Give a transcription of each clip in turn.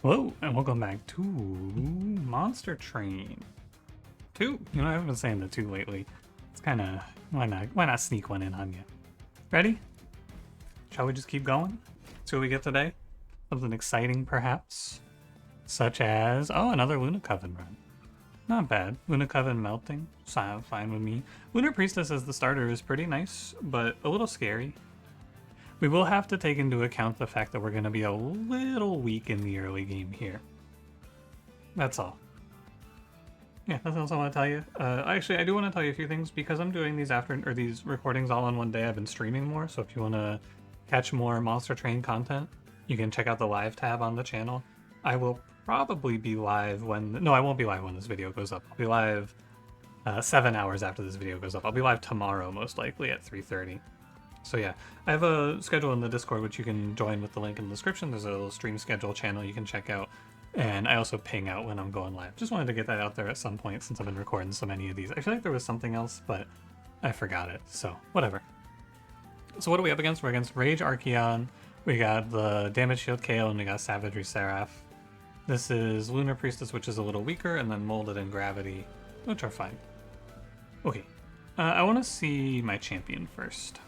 Hello, and welcome back to Monster Train 2. You know, I haven't been saying the 2 lately. It's kind of, why not sneak one in on you? Ready? Shall we just keep going? See what we get today? Something exciting, perhaps? Such as, oh, another Luna Coven run. Not bad. Luna Coven melting, fine with me. Lunar Priestess as the starter is pretty nice, but a little scary. We will have to take into account the fact that we're going to be a little weak in the early game here. That's all. Yeah, that's all I want to tell you. Actually, I do want to tell you a few things because I'm doing these recordings all in one day. I've been streaming more, so if you want to catch more Monster Train content, you can check out the live tab on the channel. I will probably be live no, I won't be live when this video goes up. I'll be live 7 hours after this video goes up. I'll be live tomorrow, most likely at 3:30. So yeah, I have a schedule in the Discord which you can join with the link in the description. There's a little stream schedule channel you can check out. And I also ping out when I'm going live. Just wanted to get that out there at some point since I've been recording so many of these. I feel like there was something else, but I forgot it. So whatever. So what are we up against? We're against Rage Archeon. We got the Damage Shield KO and we got Savage Pre-Seraf. This is Lunar Priestess, which is a little weaker, and then Molded and Gravity, which are fine. Okay, I want to see my champion first.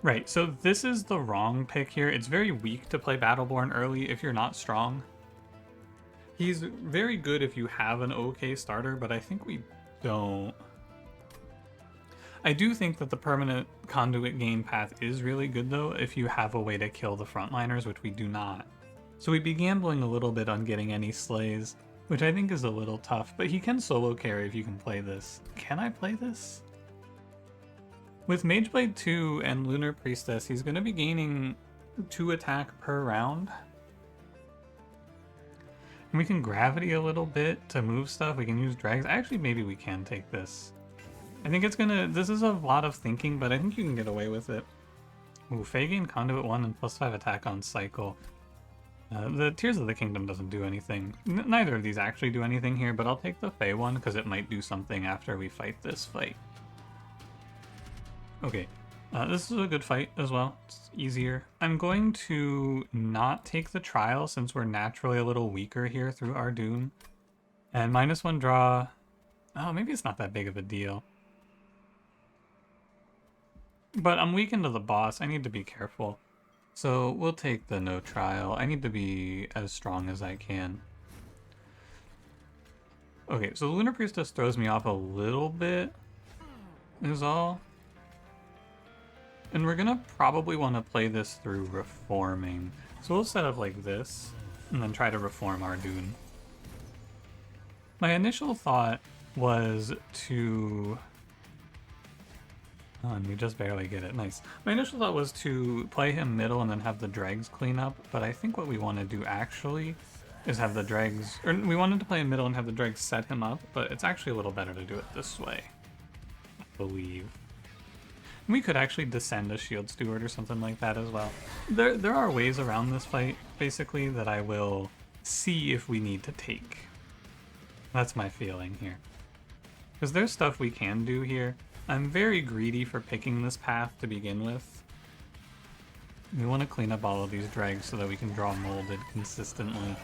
Right, so this is the wrong pick here. It's very weak to play Battleborn early if you're not strong. He's very good if you have an okay starter, but I think we don't. I do think that the permanent conduit gain path is really good though if you have a way to kill the frontliners, which we do not. So we'd be gambling a little bit on getting any slays, which I think is a little tough, but he can solo carry if you can play this. Can I play this? With Mageblade 2 and Lunar Priestess, he's going to be gaining 2 attack per round. And we can gravity a little bit to move stuff. We can use drags. Actually, maybe we can take this. I think it's going to... This is a lot of thinking, but I think you can get away with it. Ooh, Fae gain Conduit 1 and +5 attack on cycle. The Tears of the Kingdom doesn't do anything. Neither of these actually do anything here, but I'll take the Fae one because it might do something after we fight this fight. Okay, this is a good fight as well. It's easier. I'm going to not take the trial since we're naturally a little weaker here through Ardoon. And -1 draw. Oh, maybe it's not that big of a deal. But I'm weak into the boss. I need to be careful. So we'll take the no trial. I need to be as strong as I can. Okay, so the Lunar Priestess throws me off a little bit, is all. And we're gonna probably want to play this through reforming. So we'll set up like this, and then try to reform Ardoon. My initial thought was to... Oh, and we just barely get it. Nice. My initial thought was to play him middle and then have the dregs clean up, but I think what we want to do actually is have the dregs... Or we wanted to play him middle and have the dregs set him up, but it's actually a little better to do it this way, I believe. We could actually descend a Shield Steward or something like that as well. There are ways around this fight, basically, that I will see if we need to take. That's my feeling here. Because there's stuff we can do here. I'm very greedy for picking this path to begin with. We want to clean up all of these dregs so that we can draw Molded consistently.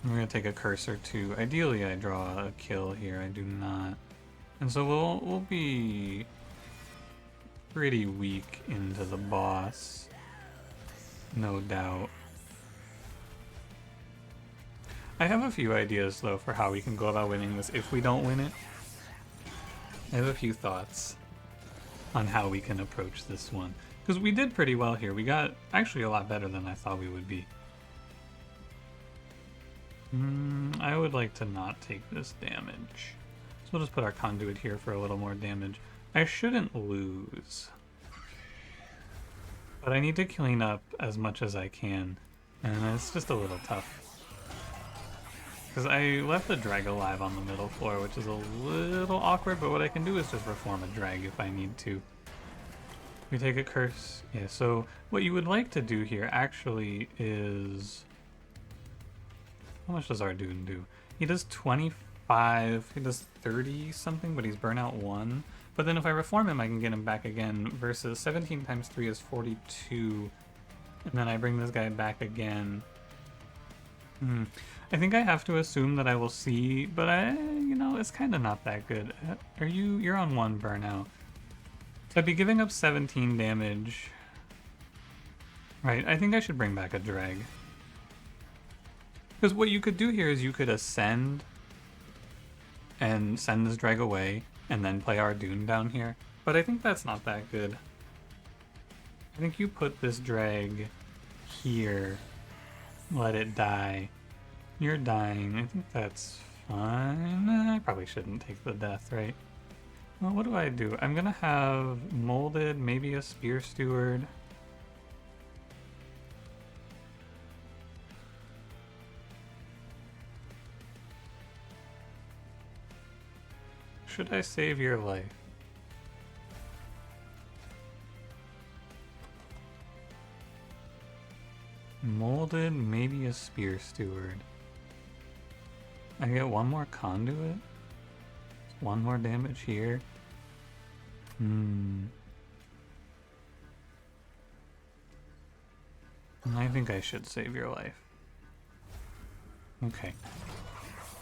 We're going to take a curse or two. Ideally, I draw a kill here. I do not. And so we'll be... pretty weak into the boss, no doubt. I have a few ideas though for how we can go about winning this if we don't win it. I have a few thoughts on how we can approach this one. Because we did pretty well here. We got actually a lot better than I thought we would be. I would like to not take this damage. So we'll just put our conduit here for a little more damage. I shouldn't lose, but I need to clean up as much as I can, and it's just a little tough. Because I left the drag alive on the middle floor, which is a little awkward, but what I can do is just reform a drag if I need to. We take a curse. Yeah, so what you would like to do here actually is... How much does Ardoon do? He does 25, he does 30 something, but he's burnout 1. But then if I reform him, I can get him back again, versus 17 times 3 is 42. And then I bring this guy back again. I think I have to assume that I will see, but it's kind of not that good. You're on 1 burnout. So I'd be giving up 17 damage. Right, I think I should bring back a drag. Because what you could do here is you could ascend and send this drag away, and then play Ardoon down here. But I think that's not that good. I think you put this drag here, let it die. You're dying. I think that's fine. I probably shouldn't take the death, right? Well, what do? I'm gonna have molded, maybe a spear steward. Should I save your life? Molded, maybe a spear steward. I get 1 more conduit? 1 more damage here? I think I should save your life. Okay.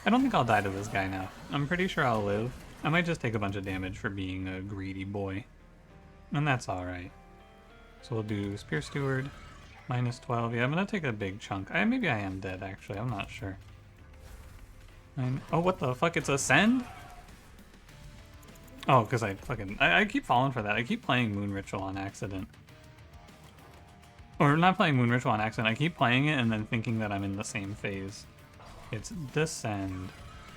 I don't think I'll die to this guy now. I'm pretty sure I'll live. I might just take a bunch of damage for being a greedy boy. And that's alright. So we'll do Spear Steward, minus 12. Yeah, I'm gonna take a big chunk. Maybe I am dead, actually. I'm not sure. Oh, what the fuck? It's Ascend? Oh, because I keep falling for that. I keep playing Moon Ritual on accident. Or not playing Moon Ritual on accident. I keep playing it and then thinking that I'm in the same phase. It's Descend.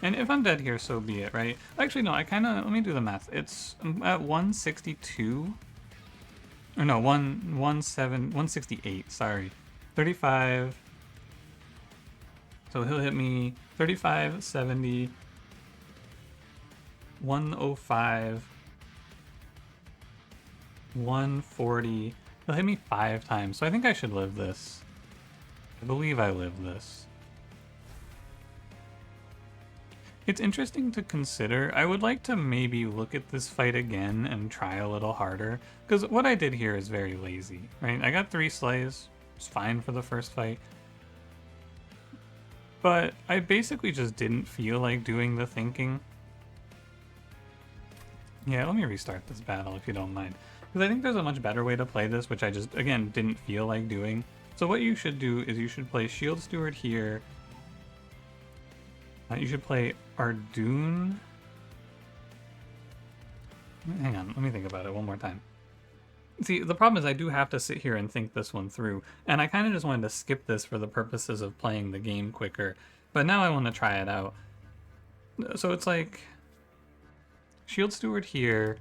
And if I'm dead here, so be it, right? Actually, no, let me do the math. It's at 162. Or no, 168, sorry. 35. So he'll hit me 35, 70, 105, 140. He'll hit me 5 times, so I think I should live this. I believe I live this. It's interesting to consider. I would like to maybe look at this fight again and try a little harder, because what I did here is very lazy, right? I got 3 slays. It's fine for the first fight. But I basically just didn't feel like doing the thinking. Yeah, let me restart this battle if you don't mind. Because I think there's a much better way to play this, which I just, again, didn't feel like doing. So what you should do is you should play Shield Steward here. You should play Ardoon. Hang on, let me think about it one more time. See, the problem is I do have to sit here and think this one through, and I kind of just wanted to skip this for the purposes of playing the game quicker, but now I want to try it out. So it's like Shield Steward here,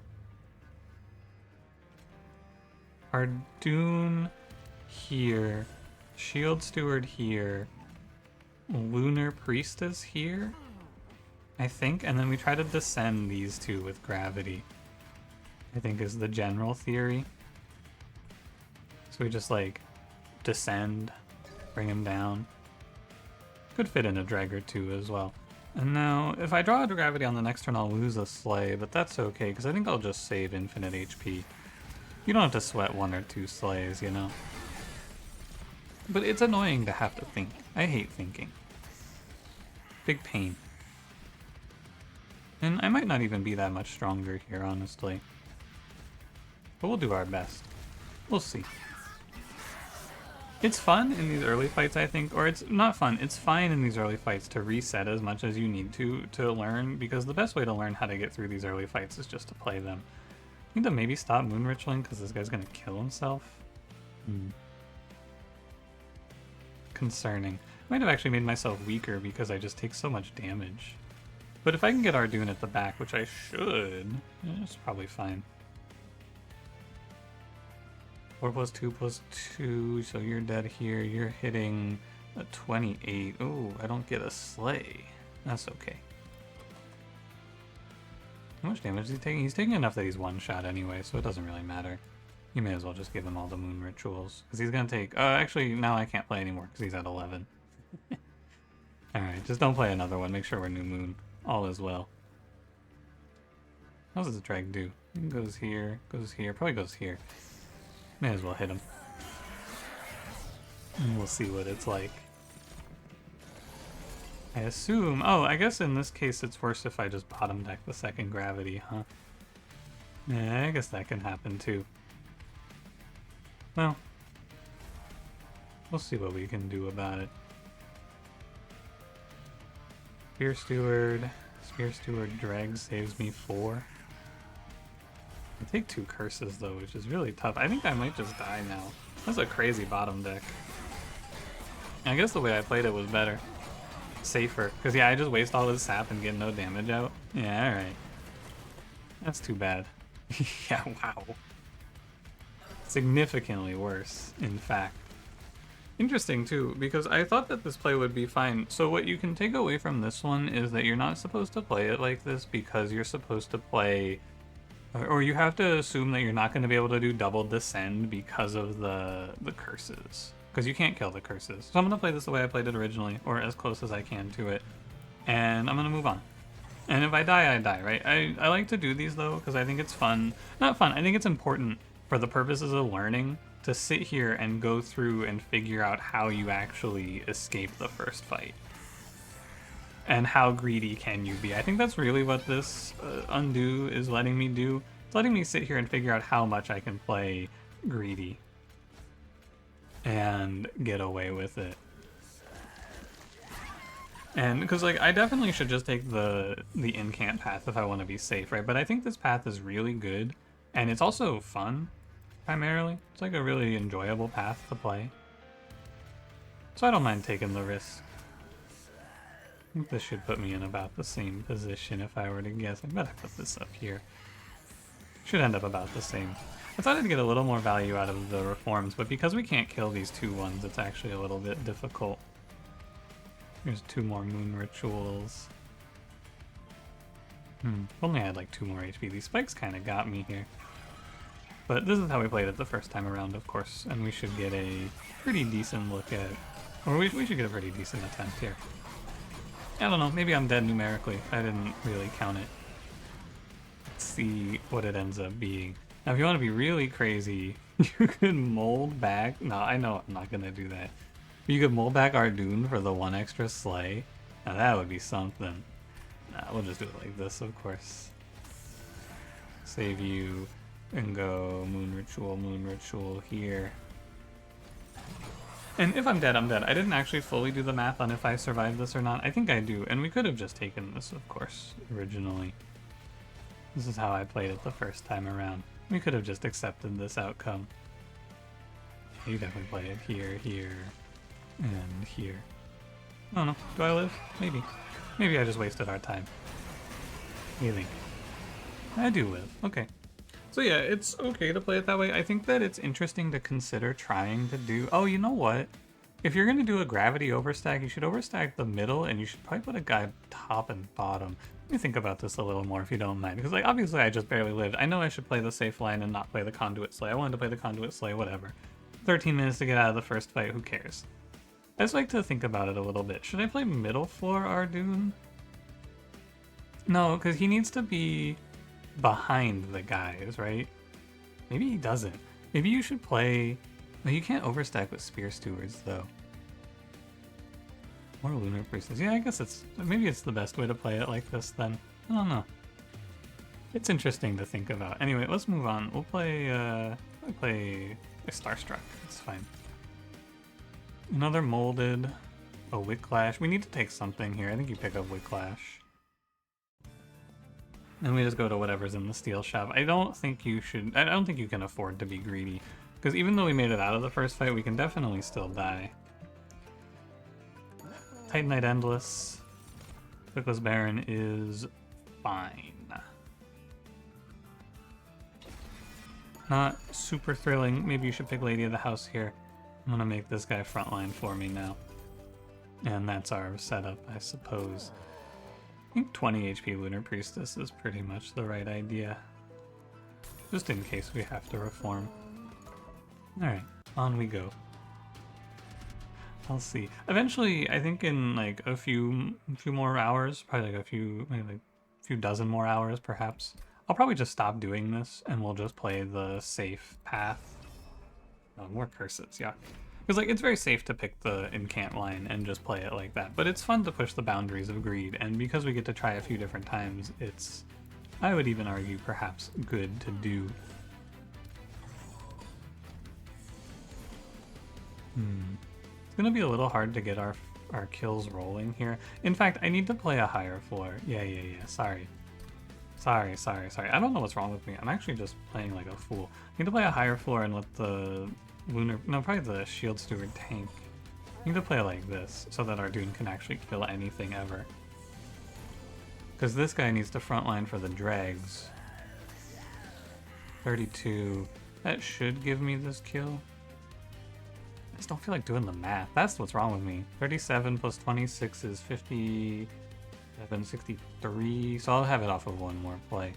Ardoon here, Shield Steward here, Lunar Priestess here, I think, and then we try to descend these 2 with gravity, I think is the general theory. So we just like descend, bring him down. Could fit in a drag or 2 as well. And now if I draw a gravity on the next turn, I'll lose a slay, but that's okay because I think I'll just save infinite HP. You don't have to sweat 1 or 2 slays, you know. But it's annoying to have to think. I hate thinking. Big pain. And I might not even be that much stronger here, honestly. But we'll do our best. We'll see. It's fun in these early fights, I think. Or it's not fun. It's fine in these early fights to reset as much as you need to learn. Because the best way to learn how to get through these early fights is just to play them. I need to maybe stop moon ritualing because this guy's going to kill himself. Concerning. I might have actually made myself weaker because I just take so much damage. But if I can get Ardoon at the back, which I should, it's probably fine. 4 plus 2 plus 2, so you're dead here. You're hitting a 28. Oh, I don't get a slay. That's okay. How much damage is he taking? He's taking enough that he's one shot anyway, so it doesn't really matter. You may as well just give him all the moon rituals. Because he's going to take... actually, now I can't play anymore because he's at 11. Alright, just don't play another one. Make sure we're new moon. All is well. What does this drag do? It goes here, probably goes here. May as well hit him. And we'll see what it's like. I assume... Oh, I guess in this case it's worse if I just bottom deck the second gravity, huh? Yeah, I guess that can happen too. Well, we'll see what we can do about it. Spear Steward drag saves me 4. I take 2 curses though, which is really tough. I think I might just die now. That's a crazy bottom deck. I guess the way I played it was better. Safer. Because yeah, I just waste all this sap and get no damage out. Yeah, alright. That's too bad. Yeah, wow. Significantly worse, in fact. Interesting too, because I thought that this play would be fine. So what you can take away from this one is that you're not supposed to play it like this because you're supposed to play, or you have to assume that you're not going to be able to do double descend because of the curses. Because you can't kill the curses. So I'm going to play this the way I played it originally, or as close as I can to it. And I'm going to move on. And if I die, I die, right? I like to do these though, because I think it's fun. Not fun, I think it's important for the purposes of learning to sit here and go through and figure out how you actually escape the first fight. And how greedy can you be. I think that's really what this undo is letting me do. It's letting me sit here and figure out how much I can play greedy. And get away with it. And because like I definitely should just take the incant path if I want to be safe, right? But I think this path is really good. And it's also fun. Primarily, it's like a really enjoyable path to play. So I don't mind taking the risk. I think this should put me in about the same position if I were to guess. I better put this up here. Should end up about the same. I thought I'd get a little more value out of the reforms, but because we can't kill these 2/1s, it's actually a little bit difficult. There's 2 more moon rituals. If only I had like 2 more HP. These spikes kind of got me here. But this is how we played it the first time around, of course, and we should get a pretty decent look at... Or we should get a pretty decent attempt here. I don't know, maybe I'm dead numerically. I didn't really count it. Let's see what it ends up being. Now, if you want to be really crazy, you could mold back... No, I know I'm not going to do that. You could mold back Ardoon for the 1 extra slay. Now, that would be something. Nah, we'll just do it like this, of course. Save you... And go moon ritual here. And if I'm dead, I'm dead. I didn't actually fully do the math on if I survived this or not. I think I do, and we could have just taken this, of course, originally. This is how I played it the first time around. We could have just accepted this outcome. You definitely play it here, here, and here. I don't know. Do I live? Maybe. Maybe I just wasted our time. What do you think? I do live. Okay. So yeah, it's okay to play it that way. I think that it's interesting to consider trying to do... Oh, you know what? If you're going to do a gravity overstack, you should overstack the middle, and you should probably put a guy top and bottom. Let me think about this a little more if you don't mind. Because like obviously I just barely lived. I know I should play the safe line and not play the conduit slay. I wanted to play the conduit slay, whatever. 13 minutes to get out of the first fight, who cares? I just like to think about it a little bit. Should I play middle floor Ardoon? No, because he needs to be... behind the guys, right? Maybe he doesn't. Maybe you should play... No, you can't overstack with Spear Stewards, though. Or Lunar Priestess. Yeah, I guess it's... Maybe it's the best way to play it like this, then. I don't know. It's interesting to think about. Anyway, let's move on. We'll play a Starstruck. It's fine. Another Molded. A Wicklash. We need to take something here. I think you pick up Wicklash. And we just go to whatever's in the steel shop. I don't think you can afford to be greedy. Because even though we made it out of the first fight, we can definitely still die. Titanite Endless. Wickless Baron is fine. Not super thrilling. Maybe you should pick Lady of the House here. I'm gonna make this guy frontline for me now. And that's our setup, I suppose. I think 20 HP Lunar Priestess is pretty much the right idea. Just in case we have to reform. Alright, on we go. I'll see. Eventually, I think in like a few more hours, probably like maybe like a few dozen more hours perhaps, I'll probably just stop doing this and we'll just play the safe path. Oh, more curses, yeah. Because like it's very safe to pick the incant line and just play it like that, but it's fun to push the boundaries of greed, and because we get to try a few different times, it's, I would even argue, perhaps good to do. It's gonna be a little hard to get our kills rolling here. In fact, I need to play a higher floor. Yeah. Sorry. I don't know what's wrong with me. I'm actually just playing like a fool. I need to play a higher floor and let the lunar, no, probably the shield steward tank. I need to play like this so that our Dune can actually kill anything ever. Because this guy needs to frontline for the dregs. 32. That should give me this kill. I just don't feel like doing the math. That's what's wrong with me. 37 plus 26 is 57, 63. So I'll have it off of one more play.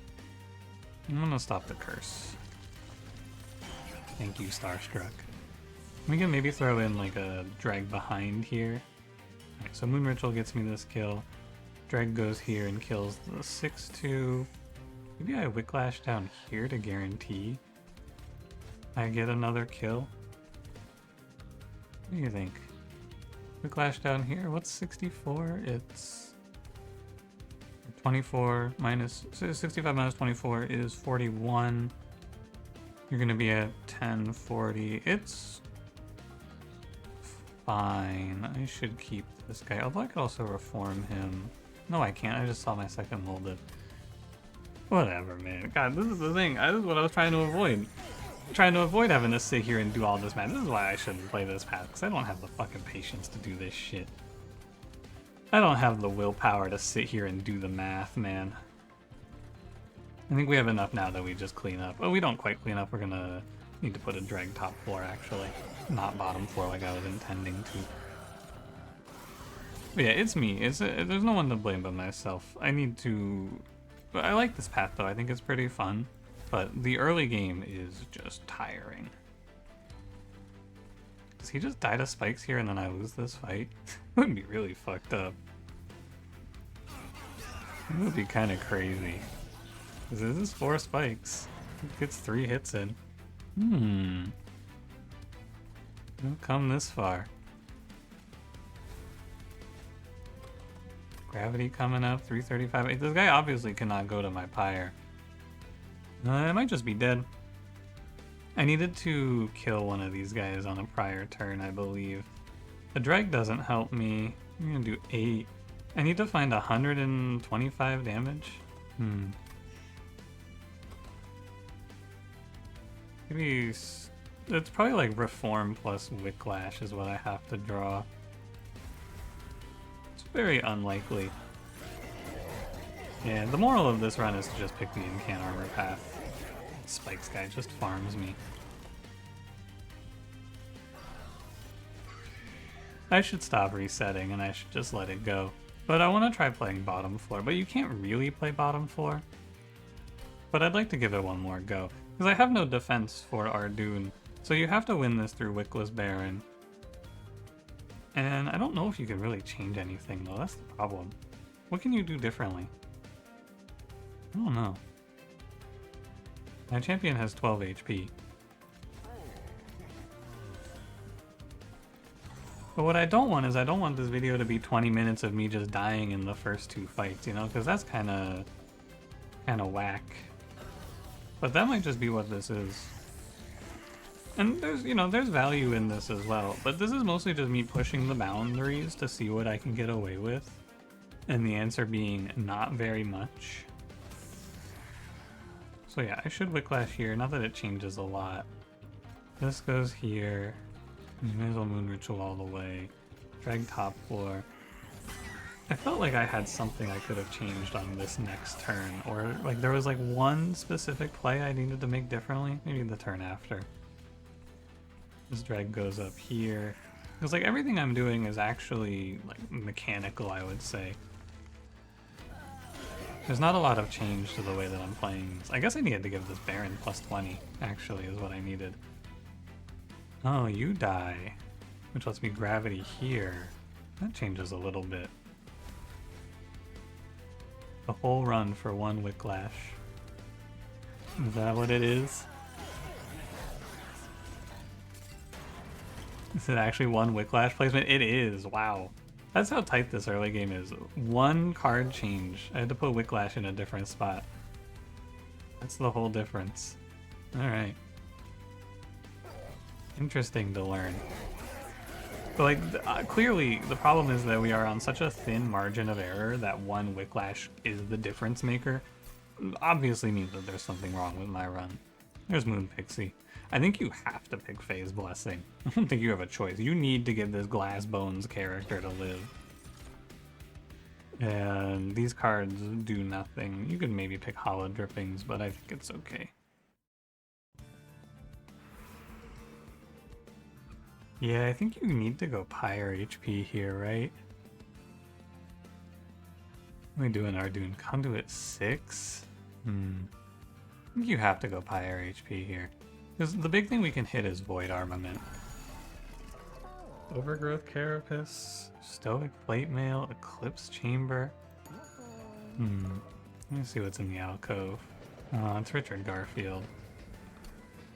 I'm gonna stop the curse. Thank you, Starstruck. We can maybe throw in like a drag behind here. Alright, so Moon Ritual gets me this kill. Drag goes here and kills the 6-2. Maybe I Wicklash down here to guarantee I get another kill. What do you think? Wicklash down here, what's 64? It's 24 minus, 65 minus 24 is 41. You're gonna be at 1040. It's fine. I should keep this guy, although I could also reform him. No, I can't. I just saw my second molded. Whatever, man. God, this is the thing. This is what I was trying to avoid. Trying to avoid having to sit here and do all this math. This is why I shouldn't play this path, because I don't have the fucking patience to do this shit. I don't have the willpower to sit here and do the math, man. I think we have enough now that we just clean up. Oh, we don't quite clean up. We're gonna need to put a drag top floor, actually. Not bottom floor like I was intending to. But yeah, it's me. There's no one to blame but myself. I need to... I like this path, though. I think it's pretty fun. But the early game is just tiring. Does he just die to spikes here and then I lose this fight? It would be really fucked up. It would be kind of crazy. This is 4 spikes. It gets 3 hits in. Don't come this far. Gravity coming up, 335. This guy obviously cannot go to my Pyre. I might just be dead. I needed to kill one of these guys on a prior turn, I believe. The drag doesn't help me. I'm gonna do 8. I need to find 125 damage. Maybe it's probably like Reform plus Wicklash is what I have to draw. It's very unlikely. Yeah, the moral of this run is to just pick the incant armor path. Spikes guy just farms me. I should stop resetting and I should just let it go. But I want to try playing bottom floor, but you can't really play bottom floor. But I'd like to give it one more go. Because I have no defense for our Dune, so you have to win this through Wickless Baron. And I don't know if you can really change anything though, that's the problem. What can you do differently? I don't know. My champion has 12 HP. But what I don't want is I don't want this video to be 20 minutes of me just dying in the first 2 fights, you know? Because that's kind of whack. But that might just be what this is. And there's, you know, there's value in this as well. But this is mostly just me pushing the boundaries to see what I can get away with. And the answer being not very much. So yeah, I should Wicklash here, not that it changes a lot. This goes here. You may as well Moon Ritual all the way. Drag top floor. I felt like I had something I could have changed on this next turn, or like there was like one specific play I needed to make differently. Maybe the turn after. This drag goes up here. Because like everything I'm doing is actually like mechanical, I would say. There's not a lot of change to the way that I'm playing. I guess I needed to give this Baron plus 20, actually, is what I needed. Oh, you die. Which lets me gravity here. That changes a little bit. The whole run for 1 Wicklash. Is that what it is? Is it actually one Wicklash placement? It is, wow. That's how tight this early game is. One card change. I had to put Wicklash in a different spot. That's the whole difference. Alright. Interesting to learn. But like, clearly the problem is that we are on such a thin margin of error that one Wicklash is the difference maker. Obviously means that there's something wrong with my run. There's Moon Pixie. I think you have to pick Faye's Blessing. I don't think you have a choice. You need to get this Glass Bones character to live. And these cards do nothing. You could maybe pick Hollow Drippings, but I think it's okay. Yeah, I think you need to go Pyre HP here, right? What are we doing, Ardoon? Conduit 6? I think you have to go Pyre HP here. Because the big thing we can hit is Void Armament. Overgrowth Carapace, Stoic Plate Mail, Eclipse Chamber. Let me see what's in the alcove. Oh, it's Richard Garfield.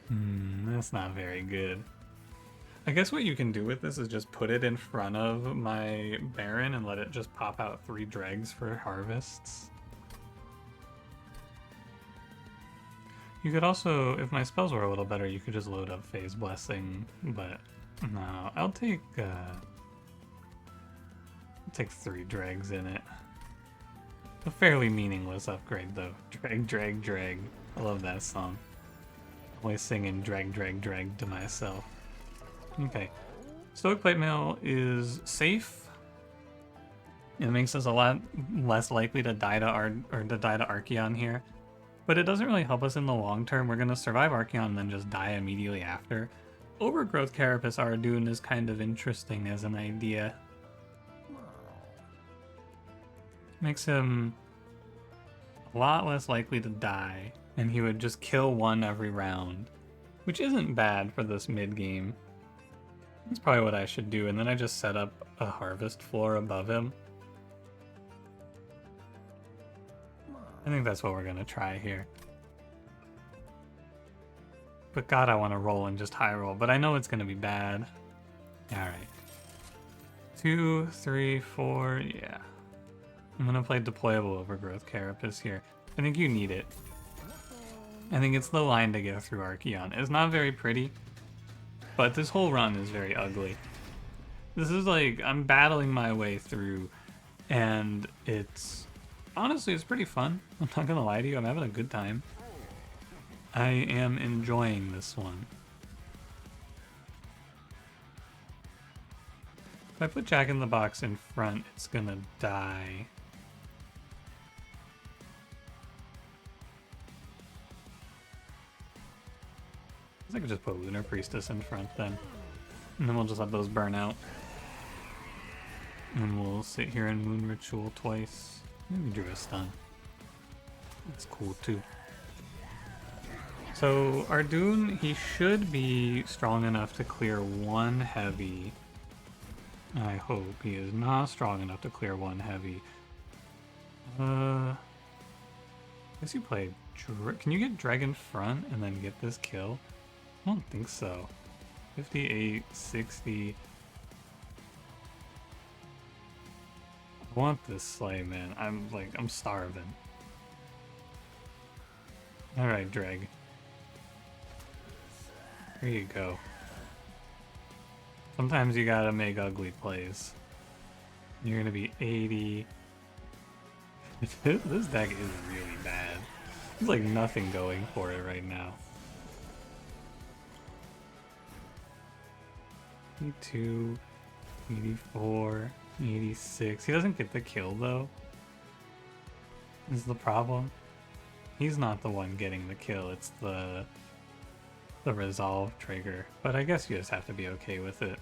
That's not very good. I guess what you can do with this is just put it in front of my Baron and let it just pop out 3 dregs for harvests. You could also, if my spells were a little better, you could just load up Faye's Blessing, but no, I'll take 3 dregs in it. A fairly meaningless upgrade though. Drag, drag, drag. I love that song. Always singing drag, drag, drag to myself. Okay. Stoic Plate Mail is safe. It makes us a lot less likely to die to Archeon here. But it doesn't really help us in the long term. We're going to survive Archeon and then just die immediately after. Overgrowth Carapace Ardoon is kind of interesting as an idea. Makes him a lot less likely to die, and he would just kill one every round, which isn't bad for this mid game. That's probably what I should do, and then I just set up a harvest floor above him. I think that's what we're gonna try here. But God, I want to roll and just high roll, but I know it's gonna be bad. Alright. 2, 3, 4, yeah. I'm gonna play Deployable Overgrowth Carapace here. I think you need it. I think it's the line to get through Archeon. It's not very pretty, but this whole run is very ugly. This is like, I'm battling my way through, and it's... honestly, it's pretty fun. I'm not gonna lie to you, I'm having a good time. I am enjoying this one. If I put Jack in the Box in front, it's gonna die. I could just put Lunar Priestess in front then. And then we'll just let those burn out. And we'll sit here and Moon Ritual twice. Maybe drew a stun. That's cool too. So Ardoon, he should be strong enough to clear 1 heavy. I hope he is not strong enough to clear 1 heavy. I guess you play... Can you get Dragon Front and then get this kill? I don't think so. 58, 60... I want this Slay, man. I'm starving. Alright, Dreg. Here you go. Sometimes you gotta make ugly plays. You're gonna be 80. This deck is really bad. There's like nothing going for it right now. 82, 84, 86. He doesn't get the kill though. Is the problem. He's not the one getting the kill, it's the resolve trigger. But I guess you just have to be okay with it.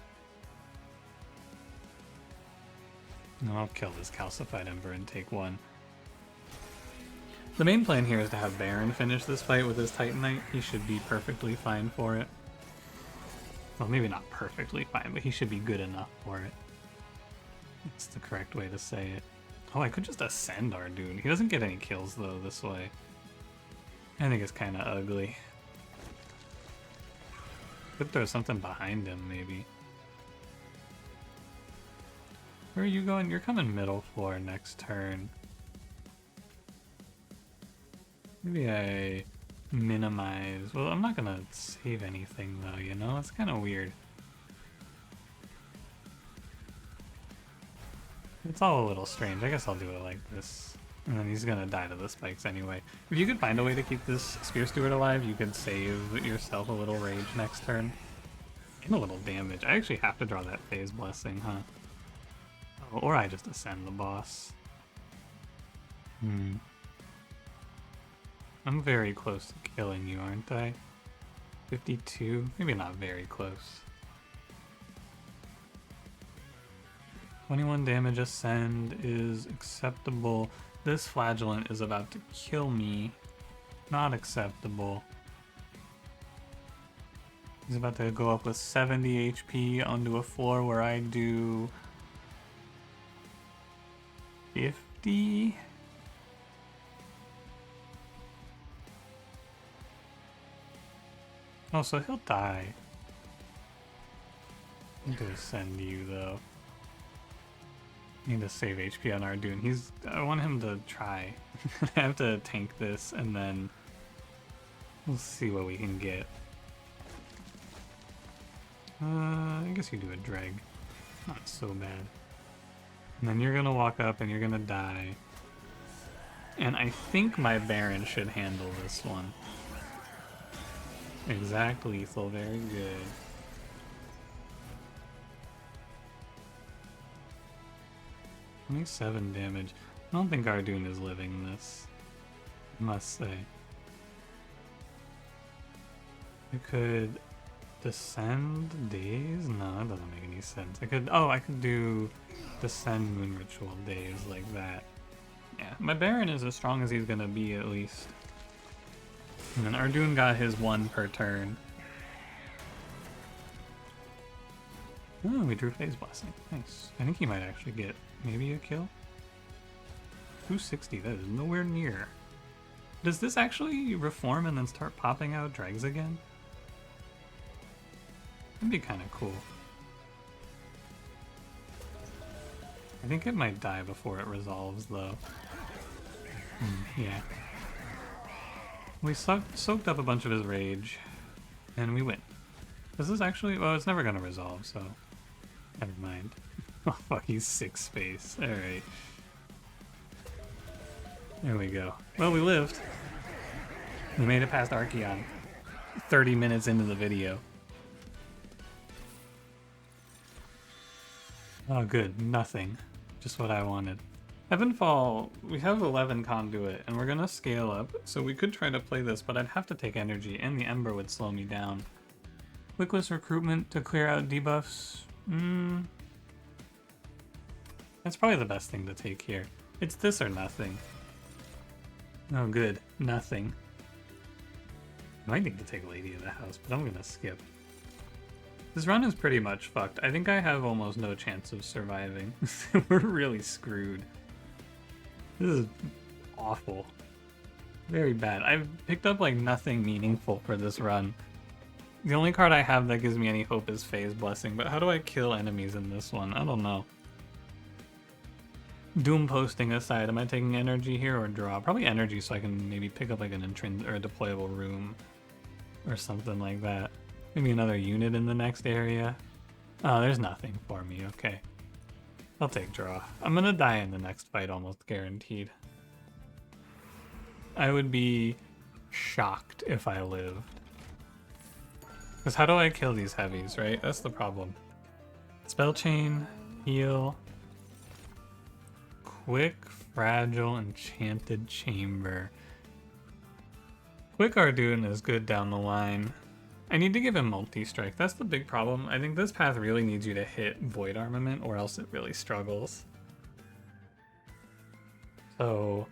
No, I'll kill this Calcified Ember and take 1. The main plan here is to have Baron finish this fight with his Titanite. He should be perfectly fine for it. Well, maybe not perfectly fine, but he should be good enough for it. That's the correct way to say it. Oh, I could just ascend Ardoon. He doesn't get any kills, though, this way. I think it's kind of ugly. Could throw something behind him, maybe. Where are you going? You're coming middle floor next turn. Maybe I minimize. Well, I'm not gonna save anything though, you know? It's kind of weird. It's all a little strange. I guess I'll do it like this. And then he's gonna die to the spikes anyway. If you could find a way to keep this Spear Steward alive, you could save yourself a little rage next turn. And a little damage. I actually have to draw that Phase Blessing, huh? Oh, or I just ascend the boss. I'm very close to killing you, aren't I? 52? Maybe not very close. 21 damage ascend is acceptable. This flagellant is about to kill me. Not acceptable. He's about to go up with 70 HP onto a floor where I do 50. Oh, so he'll die. I need to ascend you though. Need to save HP on Ardoon. I want him to try. I have to tank this and then we'll see what we can get. I guess you do a dreg. Not so bad. And then you're gonna walk up and you're gonna die. And I think my Baron should handle this one. Exact lethal, very good. 27 damage. I don't think Ardoon is living this, I must say. I could descend days? No, that doesn't make any sense. I could do descend moon ritual days like that. Yeah, my Baron is as strong as he's gonna be at least. And then Ardoon got his 1 per turn. Oh, we drew Phase Blessing. Nice. I think he might actually get maybe a kill. 260, that is nowhere near. Does this actually reform and then start popping out dregs again? That'd be kind of cool. I think it might die before it resolves though. Yeah. We soaked up a bunch of his rage, and we win. This is actually, well, it's never gonna resolve, so never mind. Oh fuck, he's 6 space. Alright. There we go. Well, we lived. We made it past Archeon. 30 minutes into the video. Oh good, nothing. Just what I wanted. Heavenfall, we have 11 conduit, and we're gonna scale up, so we could try to play this, but I'd have to take energy, and the Ember would slow me down. Quickless recruitment to clear out debuffs. That's probably the best thing to take here. It's this or nothing. Oh good, nothing. I might need to take Lady of the House, but I'm gonna skip. This run is pretty much fucked. I think I have almost no chance of surviving. We're really screwed. This is awful. Very bad. I've picked up like nothing meaningful for this run. The only card I have that gives me any hope is Phase Blessing, but how do I kill enemies in this one? I don't know. Doom posting aside, am I taking energy here or draw? Probably energy so I can maybe pick up like an entrance or a deployable room or something like that. Maybe another unit in the next area. Oh, there's nothing for me. Okay. I'll take draw. I'm gonna die in the next fight, almost guaranteed. I would be shocked if I lived. Because how do I kill these heavies, right? That's the problem. Spell chain, heal, quick, fragile, enchanted chamber. Quick Ardoon is good down the line. I need to give him multi-strike. That's the big problem. I think this path really needs you to hit Void Armament or else it really struggles. So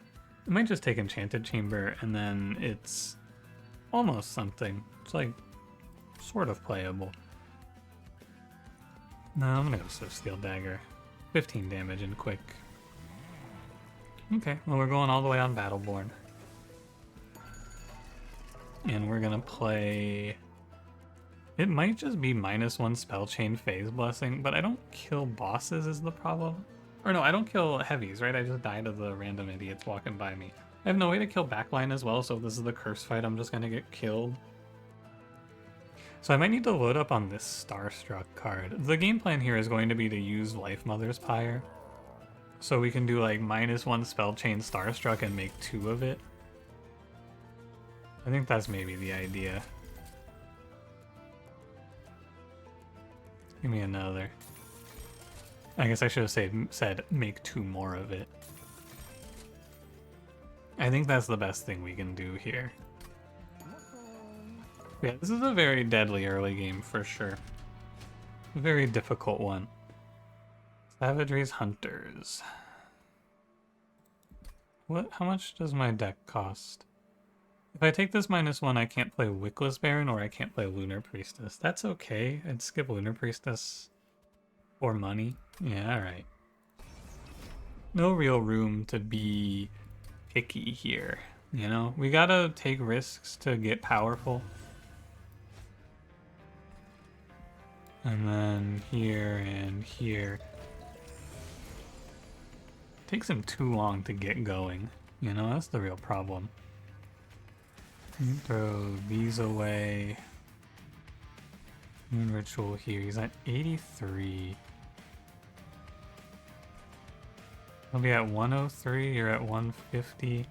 I might just take Enchanted Chamber and then it's almost something. It's like sort of playable. No, I'm gonna go Swift Steel Dagger. 15 damage and quick. Okay, well we're going all the way on Battleborn. And we're gonna play It might just be -1 spell chain phase blessing, but I don't kill bosses is the problem. Or no, I don't kill heavies, right? I just die to the random idiots walking by me. I have no way to kill backline as well, so if this is the curse fight, I'm just gonna get killed. So I might need to load up on this Starstruck card. The game plan here is going to be to use Life Mother's Pyre. So we can do like -1 spell chain Starstruck and make 2 of it. I think that's maybe the idea. Give me another. I guess I should have said make 2 more of it. I think that's the best thing we can do here. Yeah, this is a very deadly early game for sure. A very difficult one. Savagery's Hunters. What? How much does my deck cost? If I take this -1, I can't play Wickless Baron or I can't play Lunar Priestess. That's okay. I'd skip Lunar Priestess for money. Yeah, alright. No real room to be picky here, you know? We gotta take risks to get powerful. And then here and here. Takes him too long to get going. You know, that's the real problem. Throw these away. Moon Ritual here. He's at 83. I'll be at 103. You're at 150. I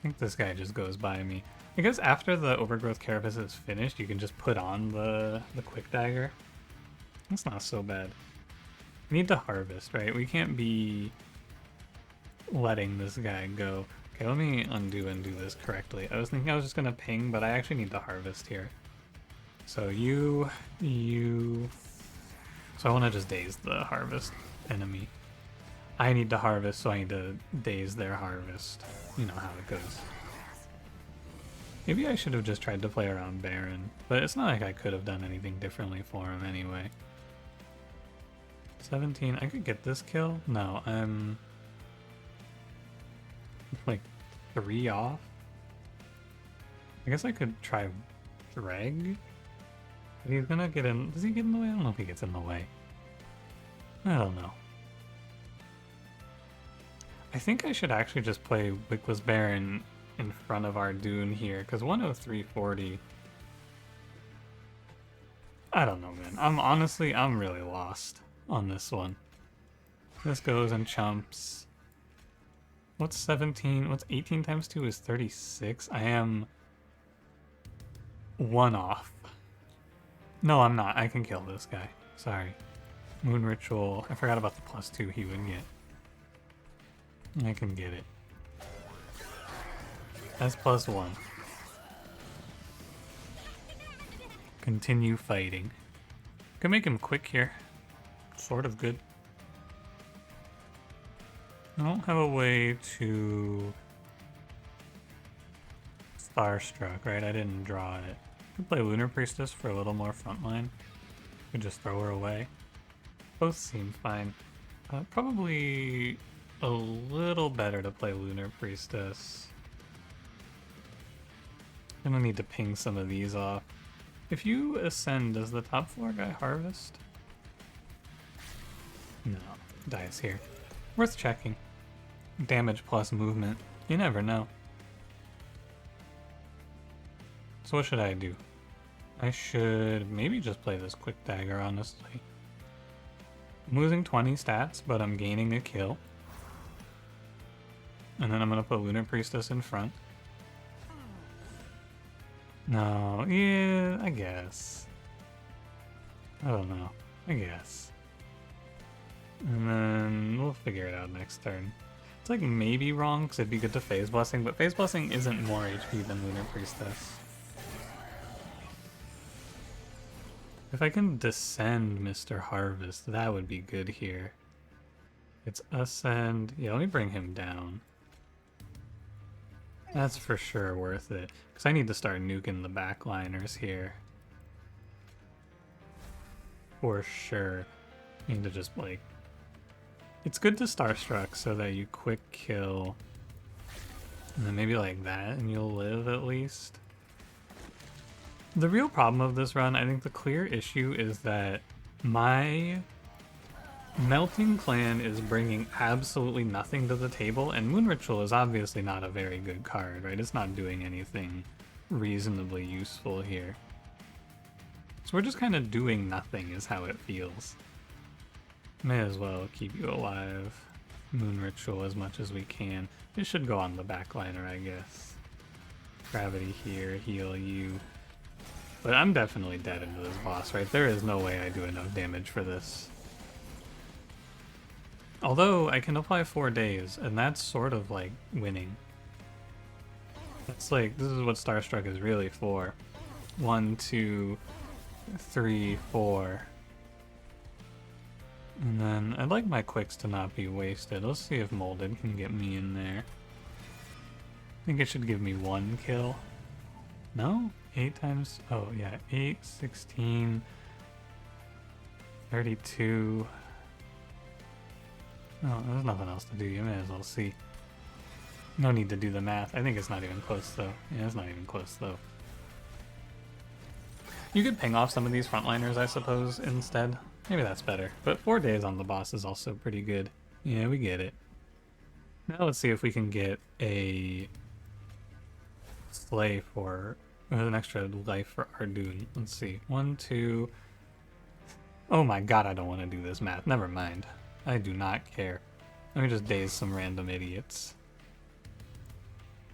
think this guy just goes by me. I guess after the Overgrowth Carapace is finished, you can just put on the Quick Dagger. That's not so bad. We need to harvest, right? We can't be letting this guy go. Okay, let me undo and do this correctly. I was thinking I was just gonna ping, but I actually need to harvest here. So you... So I want to just daze the harvest enemy. I need to harvest, so I need to daze their harvest. You know how it goes. Maybe I should have just tried to play around Baron, but it's not like I could have done anything differently for him anyway. 17, I could get this kill? No, I'm like 3 off. I guess I could try drag. But he's gonna get in. Does he get in the way? I don't know if he gets in the way. I don't know. I think I should actually just play Wickless Baron in front of our Dune here, because 103.40. I don't know, man. I'm really lost on this one. This goes and chumps. What's 17? What's 18 times 2 is 36? I am 1 off. No, I'm not. I can kill this guy. Sorry. Moon Ritual. I forgot about the +2 he would get. I can get it. That's +1. Continue fighting. Could make him quick here. Sort of good. I don't have a way to Starstruck, right? I didn't draw it. Could play Lunar Priestess for a little more frontline. Could just throw her away. Both seem fine. Probably a little better to play Lunar Priestess. I'm gonna need to ping some of these off. If you ascend, does the top floor guy harvest? No, dies here. Worth checking. Damage plus movement. You never know. So what should I do? I should maybe just play this Quick Dagger, honestly. I'm losing 20 stats, but I'm gaining a kill. And then I'm gonna put Lunar Priestess in front. No, yeah, I guess. I don't know. I guess. And then we'll figure it out next turn. It's like maybe wrong, because it'd be good to Phase Blessing, but Phase Blessing isn't more HP than Lunar Priestess. If I can descend Mr. Harvest, that would be good here. It's ascend. Yeah, let me bring him down. That's for sure worth it, because I need to start nuking the backliners here. For sure. I need to just, like... It's good to Starstruck so that you quick kill. And then maybe like that, and you'll live at least. The real problem of this run, I think the clear issue is that my Melting Clan is bringing absolutely nothing to the table, and Moon Ritual is obviously not a very good card, right? It's not doing anything reasonably useful here. So we're just kind of doing nothing is how it feels. May as well keep you alive. Moon Ritual as much as we can. It should go on the backliner, I guess. Gravity here, heal you. But I'm definitely dead into this boss, right? There is no way I do enough damage for this. Although I can apply 4 days, and that's sort of like winning. That's like, this is what Starstruck is really for. 1, 2, 3, 4. And then I'd like my quicks to not be wasted. Let's see if Molded can get me in there. I think it should give me 1 kill. No? 8 times, oh yeah, 8, 16, 32. Oh, there's nothing else to do. You may as well see. No need to do the math. I think it's not even close though. Yeah, it's not even close though. You could ping off some of these frontliners, I suppose, instead. Maybe that's better. But 4 days on the boss is also pretty good. Yeah, we get it. Now let's see if we can get a slay for an extra life for Ardoon. Let's see. 1, 2. Oh my god, I don't want to do this math. Never mind. I do not care. Let me just daze some random idiots.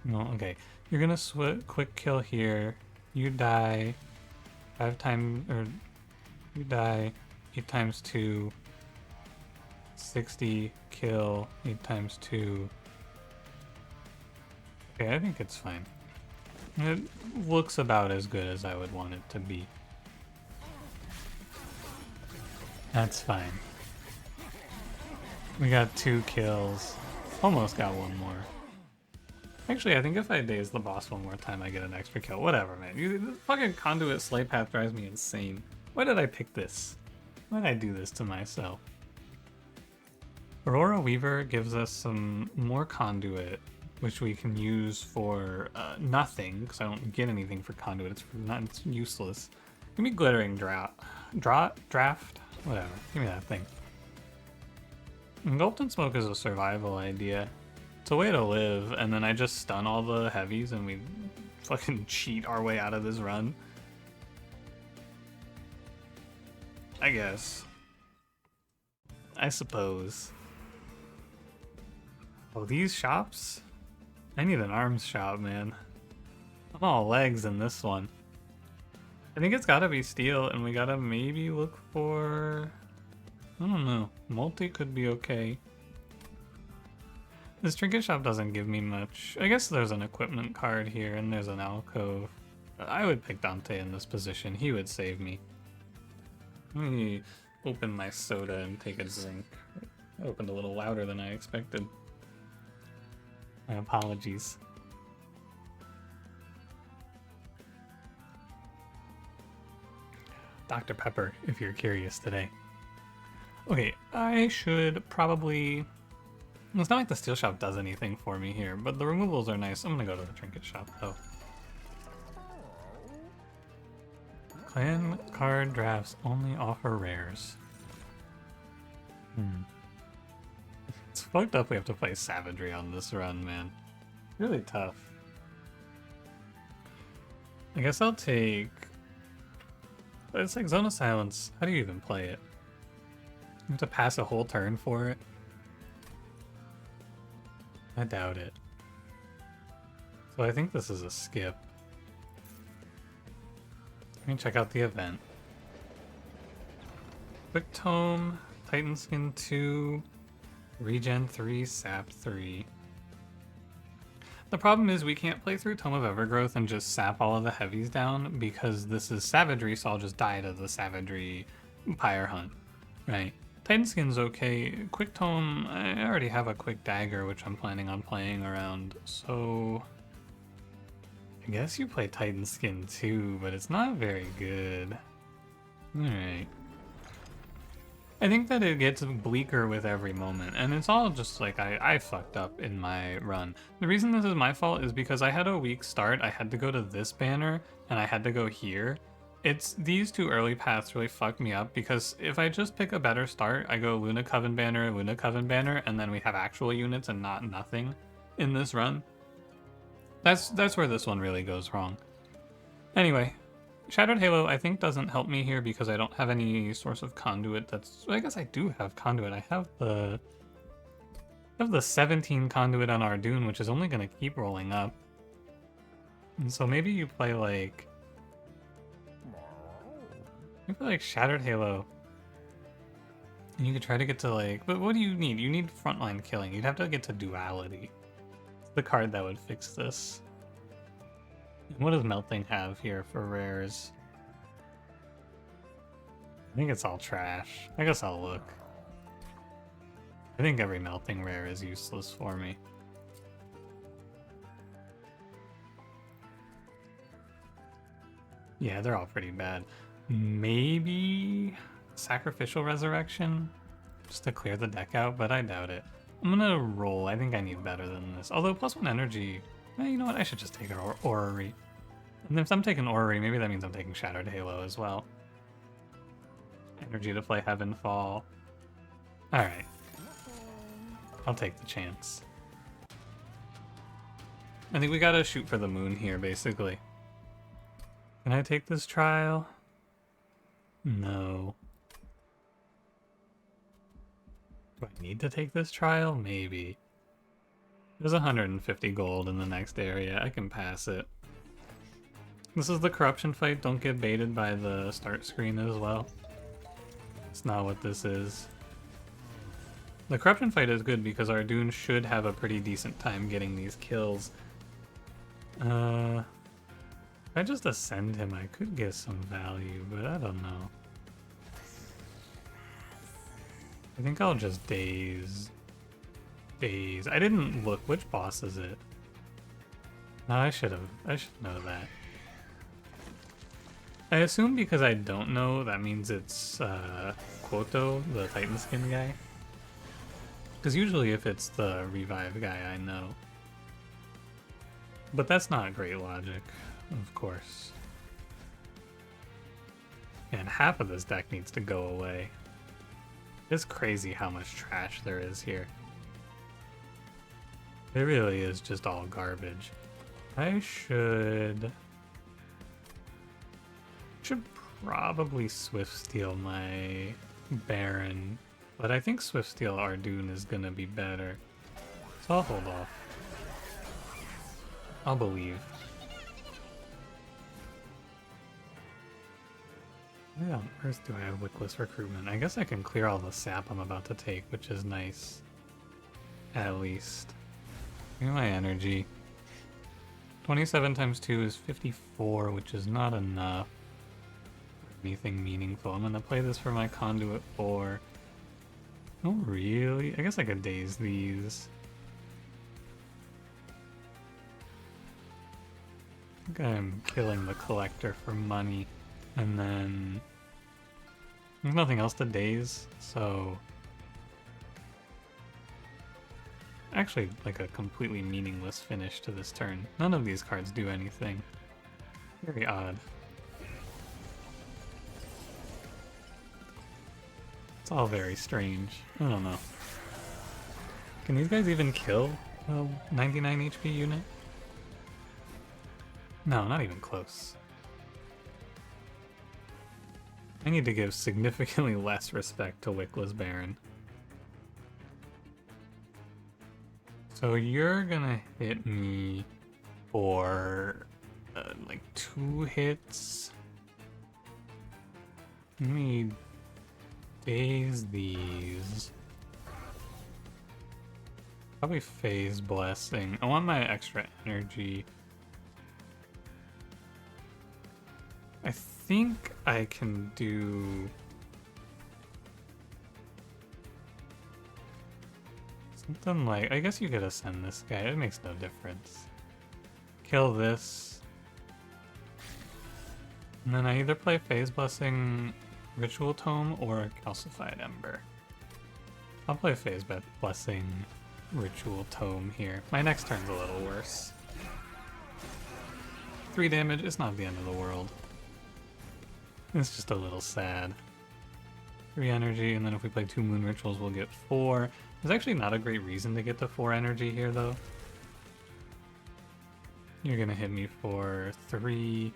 No, okay. You're gonna quick kill here. You die 5 times, or you die 8 times 2. 60 kill 8 times 2. Okay, I think it's fine. It looks about as good as I would want it to be. That's fine. We got 2 kills. Almost got 1 more. Actually, I think if I daze the boss 1 more time, I get an extra kill. Whatever, man. The fucking Conduit Slay Path drives me insane. Why did I pick this? Why did I do this to myself? Aurora Weaver gives us some more Conduit, which we can use for nothing, because I don't get anything for Conduit. It's useless. Give me Glittering Draft? Whatever. Give me that thing. Engulfed in Smoke is a survival idea. It's a way to live, and then I just stun all the heavies and we fucking cheat our way out of this run. I guess. I suppose. Oh, these shops? I need an arms shop, man. I'm all legs in this one. I think it's gotta be steel, and we gotta maybe look for... I don't know. Multi could be okay. This trinket shop doesn't give me much. I guess there's an equipment card here, and there's an alcove. I would pick Dante in this position. He would save me. Let me open my soda and take a drink. I opened a little louder than I expected. My apologies. Dr. Pepper, if you're curious today. Okay, I should probably... It's not like the steel shop does anything for me here, but the removals are nice. I'm gonna go to the trinket shop, though. Clan card drafts only offer rares. It's fucked up we have to play Savagery on this run, man. Really tough. I guess I'll take... It's like Zone of Silence. How do you even play it? You have to pass a whole turn for it? I doubt it. So I think this is a skip. Let me check out the event. Quick Tome, Titan Skin 2, Regen 3, Sap 3. The problem is we can't play through Tome of Evergrowth and just sap all of the heavies down because this is Savagery, so I'll just die to the Savagery Pyre Hunt, right? Titan Skin's okay. Quick Tome, I already have a Quick Dagger, which I'm planning on playing around, so... I guess you play Titan Skin too, but it's not very good. Alright. I think that it gets bleaker with every moment, and it's all just like I fucked up in my run. The reason this is my fault is because I had a weak start. I had to go to this banner, and I had to go here. It's these two early paths really fucked me up, because if I just pick a better start, I go Luna Coven banner, and then we have actual units and not nothing in this run. That's where this one really goes wrong. Anyway, Shattered Halo, I think, doesn't help me here because I don't have any source of conduit. I guess I do have conduit. I have the 17 conduit on Ardoon, which is only going to keep rolling up. And so maybe you play like Shattered Halo. And you could try to get to like, but what do you need? You need frontline killing. You'd have to get to duality. It's the card that would fix this. What does Melting have here for rares? I think it's all trash. I guess I'll look. I think every Melting rare is useless for me. Yeah, they're all pretty bad. Maybe Sacrificial Resurrection? Just to clear the deck out, but I doubt it. I'm gonna roll. I think I need better than this. Although +1 energy... you know what? I should just take an Orrery. And if I'm taking Orrery, maybe that means I'm taking Shattered Halo as well. Energy to play Heavenfall. Alright. I'll take the chance. I think we gotta shoot for the moon here, basically. Can I take this trial? No. Do I need to take this trial? Maybe. There's 150 gold in the next area. I can pass it. This is the corruption fight. Don't get baited by the start screen as well. It's not what this is. The corruption fight is good because Ardoon should have a pretty decent time getting these kills. If I just ascend him, I could get some value, but I don't know. I think I'll just daze. I didn't look. Which boss is it? No, I should know that. I assume because I don't know, that means it's Quoto, the Titan skin guy. Because usually if it's the revive guy, I know. But that's not great logic, of course. And half of this deck needs to go away. It's crazy how much trash there is here. It really is just all garbage. I should probably Swift Steal my Baron, but I think Swift Steal Ardoon is gonna be better. So I'll hold off. I'll believe. Why on earth do I have Wickless Recruitment? I guess I can clear all the sap I'm about to take, which is nice. At least. Give me my energy. 27 times 2 is 54, which is not enough for anything meaningful. I'm gonna play this for my Conduit 4. Oh, really? I guess I could daze these. I think I'm killing the Collector for money, and then there's nothing else to daze, so actually like a completely meaningless finish to this turn. None of these cards do anything. Very odd. It's all very strange. I don't know. Can these guys even kill a 99 HP unit? No, not even close. I need to give significantly less respect to Wickless Baron. So you're gonna hit me for like 2 hits. Let me daze these. Probably Phase Blessing. I want my extra energy. I think I can do something like, I guess you could ascend this guy, it makes no difference. Kill this. And then I either play Phase Blessing Ritual Tome or a Calcified Ember. I'll play Phase Blessing Ritual Tome here. My next turn's a little worse. 3 damage, it's not the end of the world. It's just a little sad. 3 energy, and then if we play 2 Moon Rituals, we'll get 4. There's actually not a great reason to get to 4 energy here, though. You're gonna hit me for 3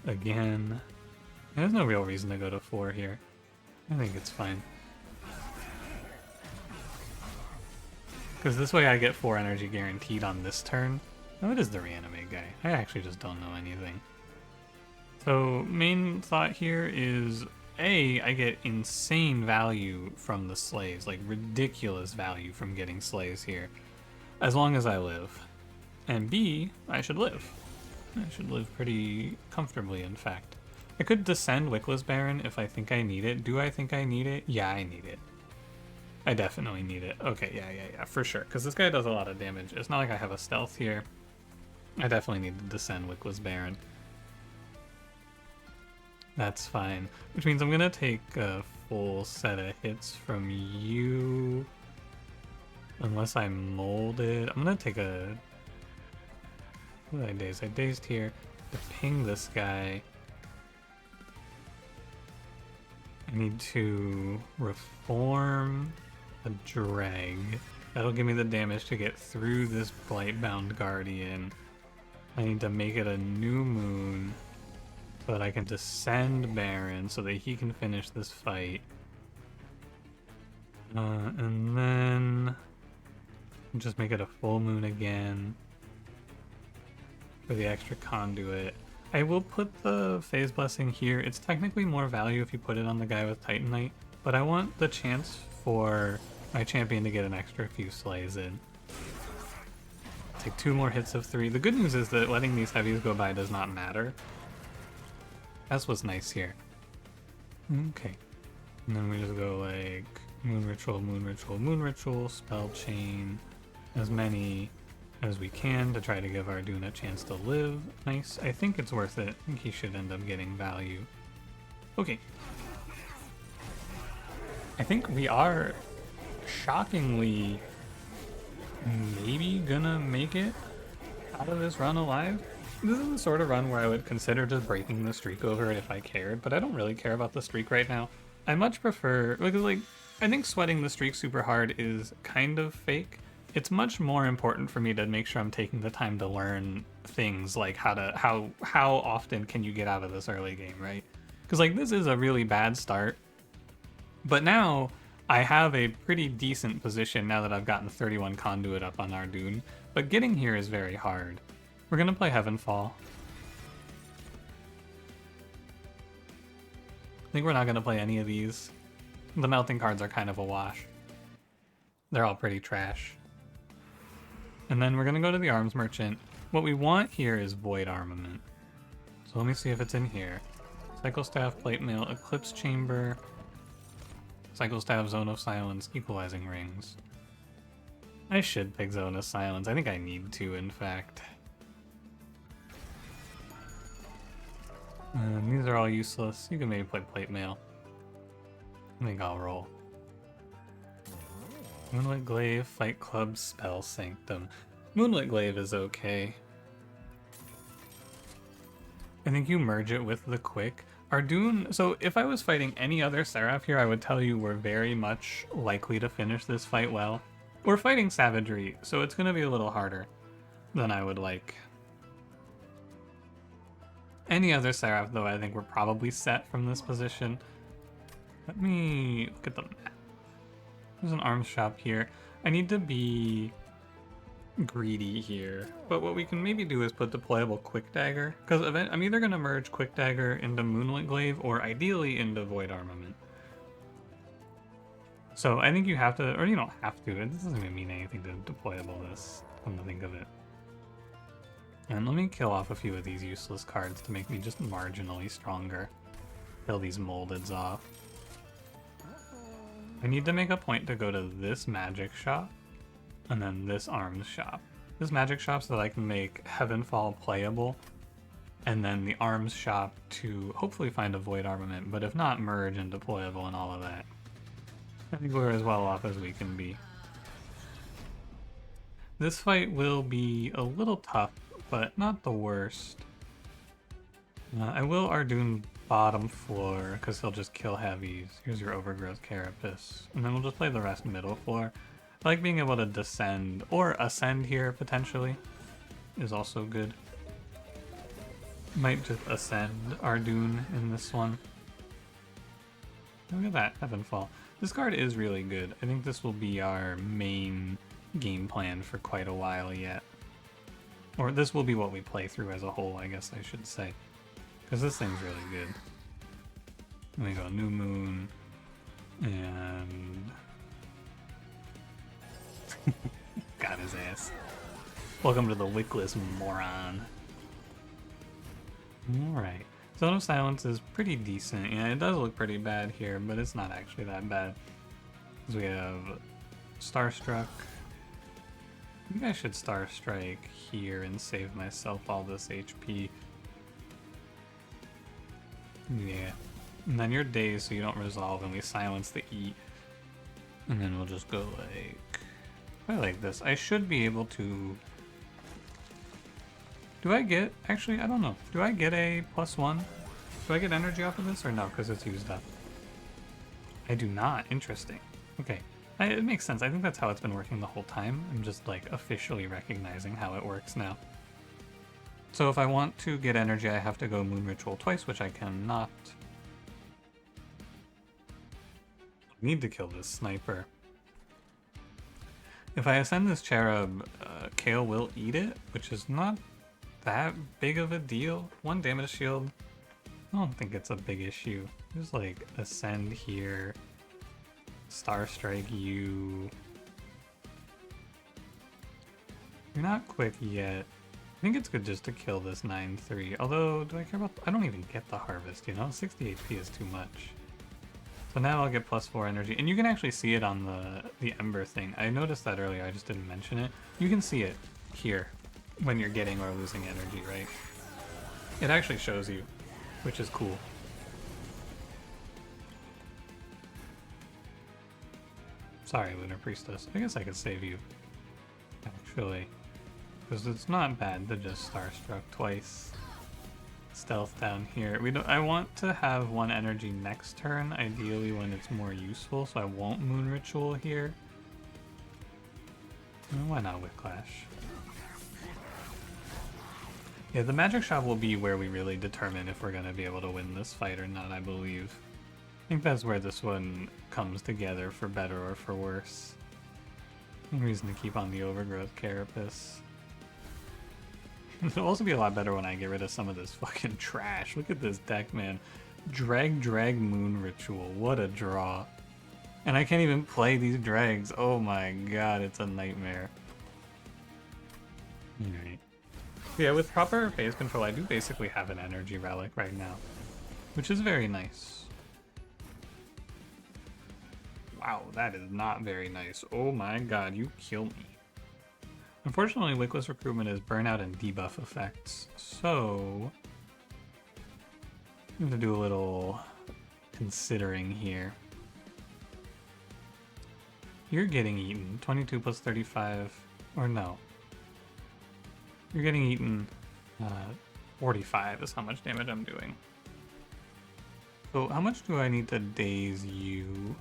again. There's no real reason to go to 4 here. I think it's fine. Because this way I get 4 energy guaranteed on this turn. Oh, it is the reanimate guy. I actually just don't know anything. So, main thought here is, A, I get insane value from the slays, like ridiculous value from getting slays here, as long as I live. And B, I should live. I should live pretty comfortably, in fact. I could descend Wickless Baron if I think I need it. Do I think I need it? Yeah, I need it. I definitely need it. Okay, yeah, for sure. Because this guy does a lot of damage. It's not like I have a stealth here. I definitely need to descend Wickless Baron. That's fine. Which means I'm going to take a full set of hits from you. Unless I'm molded. I'm going to take a... What did I daze? I dazed here to ping this guy. I need to reform a drag. That'll give me the damage to get through this Blightbound Guardian. I need to make it a new moon so that I can descend Baron so that he can finish this fight. And then just make it a full moon again for the extra conduit. I will put the Phase Blessing here. It's technically more value if you put it on the guy with Titanite, but I want the chance for my champion to get an extra few slays in. Take 2 more hits of 3. The good news is that letting these heavies go by does not matter. That's what's nice here. Okay. And then we just go like Moon Ritual, Moon Ritual, Moon Ritual, Spell Chain, as many as we can to try to give Ardoon a chance to live. Nice. I think it's worth it. I think he should end up getting value. Okay. I think we are shockingly maybe gonna make it out of this run alive. This is the sort of run where I would consider just breaking the streak over it if I cared, but I don't really care about the streak right now. I much prefer, because like, I think sweating the streak super hard is kind of fake. It's much more important for me to make sure I'm taking the time to learn things like how often can you get out of this early game, right? Because like this is a really bad start, but now I have a pretty decent position now that I've gotten 31 conduit up on Ardoon, but getting here is very hard. We're gonna play Heavenfall. I think we're not gonna play any of these. The melting cards are kind of a wash. They're all pretty trash. And then we're gonna go to the Arms Merchant. What we want here is Void Armament. So let me see if it's in here. Cycle Staff, Plate Mail, Eclipse Chamber, Cycle Staff, Zone of Silence, Equalizing Rings. I should pick Zone of Silence. I think I need to, in fact. These are all useless. You can maybe play Plate Mail. I think I'll roll. Moonlit Glaive, Fight Club, Spell Sanctum. Moonlit Glaive is okay. I think you merge it with the Quick. Ardoon, so if I was fighting any other Seraph here, I would tell you we're very much likely to finish this fight well. We're fighting Savagery, so it's going to be a little harder than I would like. Any other Seraph, though, I think we're probably set from this position. Let me look at the map. There's an arms shop here. I need to be greedy here, but what we can maybe do is put deployable Quick Dagger, because I'm either going to merge Quick Dagger into Moonlit Glaive or ideally into Void Armament. So I think you have to, or you don't have to, it doesn't even mean anything to deployable this, come to think of it. And let me kill off a few of these useless cards to make me just marginally stronger. Kill these moldeds off. I need to make a point to go to this magic shop and then this arms shop. This magic shop so that I can make Heavenfall playable. and then the arms shop to hopefully find a void armament, but if not, merge and deployable and all of that. I think we're as well off as we can be. This fight will be a little tough, but not the worst. I will Ardoon bottom floor, because he'll just kill heavies. Here's your Overgrowth Carapace. And then we'll just play the rest middle floor. I like being able to descend, or ascend here, potentially, is also good. Might just ascend Ardoon in this one. Look at that, Heavenfall. This card is really good. I think this will be our main game plan for quite a while yet. Or this will be what we play through as a whole, I guess I should say. Because this thing's really good. Then we go New Moon, and... got his ass. Welcome to the Wickless, moron. Alright. Zone of Silence is pretty decent. Yeah, it does look pretty bad here, but it's not actually that bad. Because we have Starstruck. I think I should Starstrike here and save myself all this HP. Yeah. And then you're dazed so you don't resolve, and we silence the E. And then we'll just go like... probably like this. I should be able to... do I get... actually, I don't know. Do I get a +1? Do I get energy off of this or no? Because it's used up. I do not. Interesting. Okay. It makes sense. I think that's how it's been working the whole time. I'm just like officially recognizing how it works now. So if I want to get energy, I have to go Moon Ritual twice, which I cannot. I need to kill this sniper. If I ascend this cherub, Kale will eat it, which is not that big of a deal. 1 damage shield. I don't think it's a big issue. Just like ascend here. Star Strike you. You're not quick yet. I think it's good just to kill this 9-3. Although, do I care about... I don't even get the harvest, you know? 60 HP is too much. So now I'll get +4 energy. And you can actually see it on the Ember thing. I noticed that earlier, I just didn't mention it. You can see it here when you're getting or losing energy, right? It actually shows you, which is cool. Sorry, Lunar Priestess. I guess I could save you, actually. Because it's not bad to just Starstruck twice. Stealth down here. I want to have 1 energy next turn, ideally when it's more useful, so I won't Moon Ritual here. Why not Whiplash? Yeah, the magic shop will be where we really determine if we're going to be able to win this fight or not, I believe. I think that's where this one comes together for better or for worse. No reason to keep on the Overgrowth Carapace. It'll also be a lot better when I get rid of some of this fucking trash. Look at this deck, man. Drag Moon Ritual. What a draw. And I can't even play these drags. Oh my god, it's a nightmare. Alright. Yeah, with proper phase control, I do basically have an energy relic right now, which is very nice. Wow, that is not very nice. Oh my god, you kill me. Unfortunately, Wickless Recruitment is burnout and debuff effects, so I'm going to do a little considering here. You're getting eaten. 22 plus 35, or no. You're getting eaten. 45 is how much damage I'm doing. So how much do I need to daze you?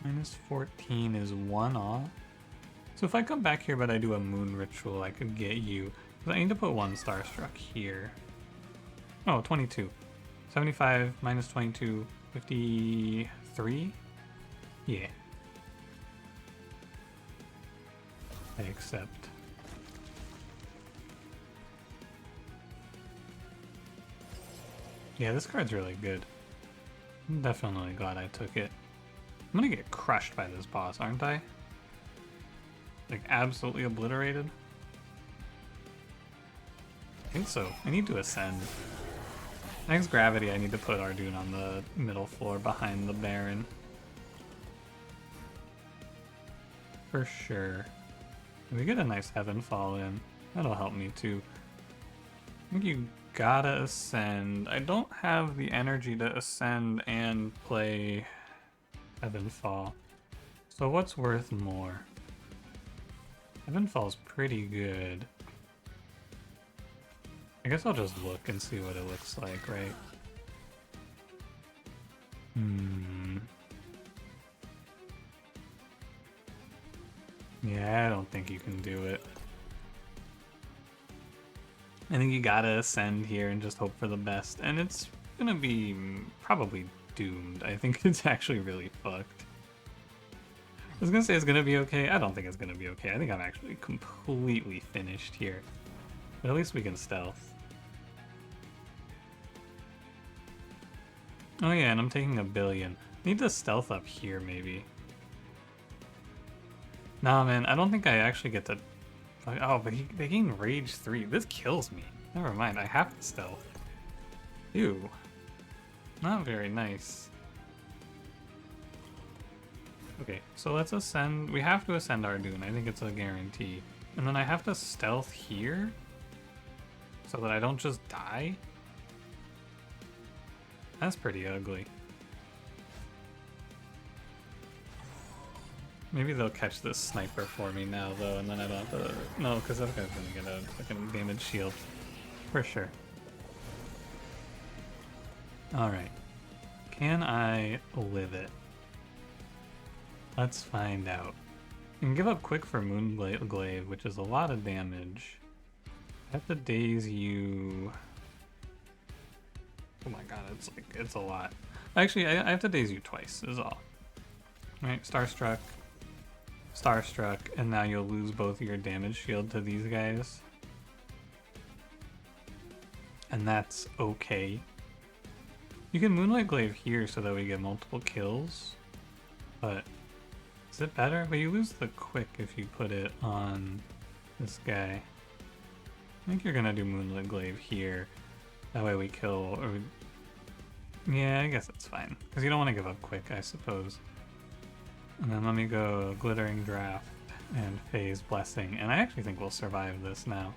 -14 is 1 off. So if I come back here but I do a Moon Ritual, I could get you. But I need to put 1 Starstruck here. Oh, 22. 75 minus 22, 53? Yeah. I accept. Yeah, this card's really good. I'm definitely glad I took it. I'm gonna get crushed by this boss, aren't I? Like, absolutely obliterated? I think so. I need to ascend. Next gravity, I need to put Ardoon on the middle floor behind the Baron. For sure. We get a nice Heaven Fall in. That'll help me too. I think you gotta ascend. I don't have the energy to ascend and play Heaven Fall. So what's worth more? Heaven Fall's pretty good. I guess I'll just look and see what it looks like, right? Yeah, I don't think you can do it. I think you gotta ascend here and just hope for the best. And it's gonna be probably doomed. I think it's actually really fucked. I was gonna say it's gonna be okay. I don't think it's gonna be okay. I think I'm actually completely finished here. But at least we can stealth. Oh yeah, and I'm taking 1 billion. Need to stealth up here, maybe. Nah, man, I don't think I actually get to... Oh, but they gain Rage 3. This kills me. Never mind, I have to stealth. Ew. Not very nice. Okay, so let's ascend. We have to ascend our dune. I think it's a guarantee. And then I have to stealth here? So that I don't just die? That's pretty ugly. Maybe they'll catch this sniper for me now, though, and then I don't have to... No, because that guy's gonna get a fucking damage shield. For sure. Alright. Can I live it? Let's find out. You can give up quick for Moonglaive, which is a lot of damage. I have to daze you... Oh my god, it's a lot. Actually, I have to daze you twice, is all. Right, Starstruck, Starstruck, and now you'll lose both your damage shield to these guys. And that's okay. You can Moonlight Glaive here so that we get multiple kills, but is it better? But you lose the quick if you put it on this guy. I think you're gonna do Moonlight Glaive here. That way we kill, or yeah, I guess that's fine. Because you don't want to give up quick, I suppose. And then let me go Glittering Draft and Phase Blessing. And I actually think we'll survive this now.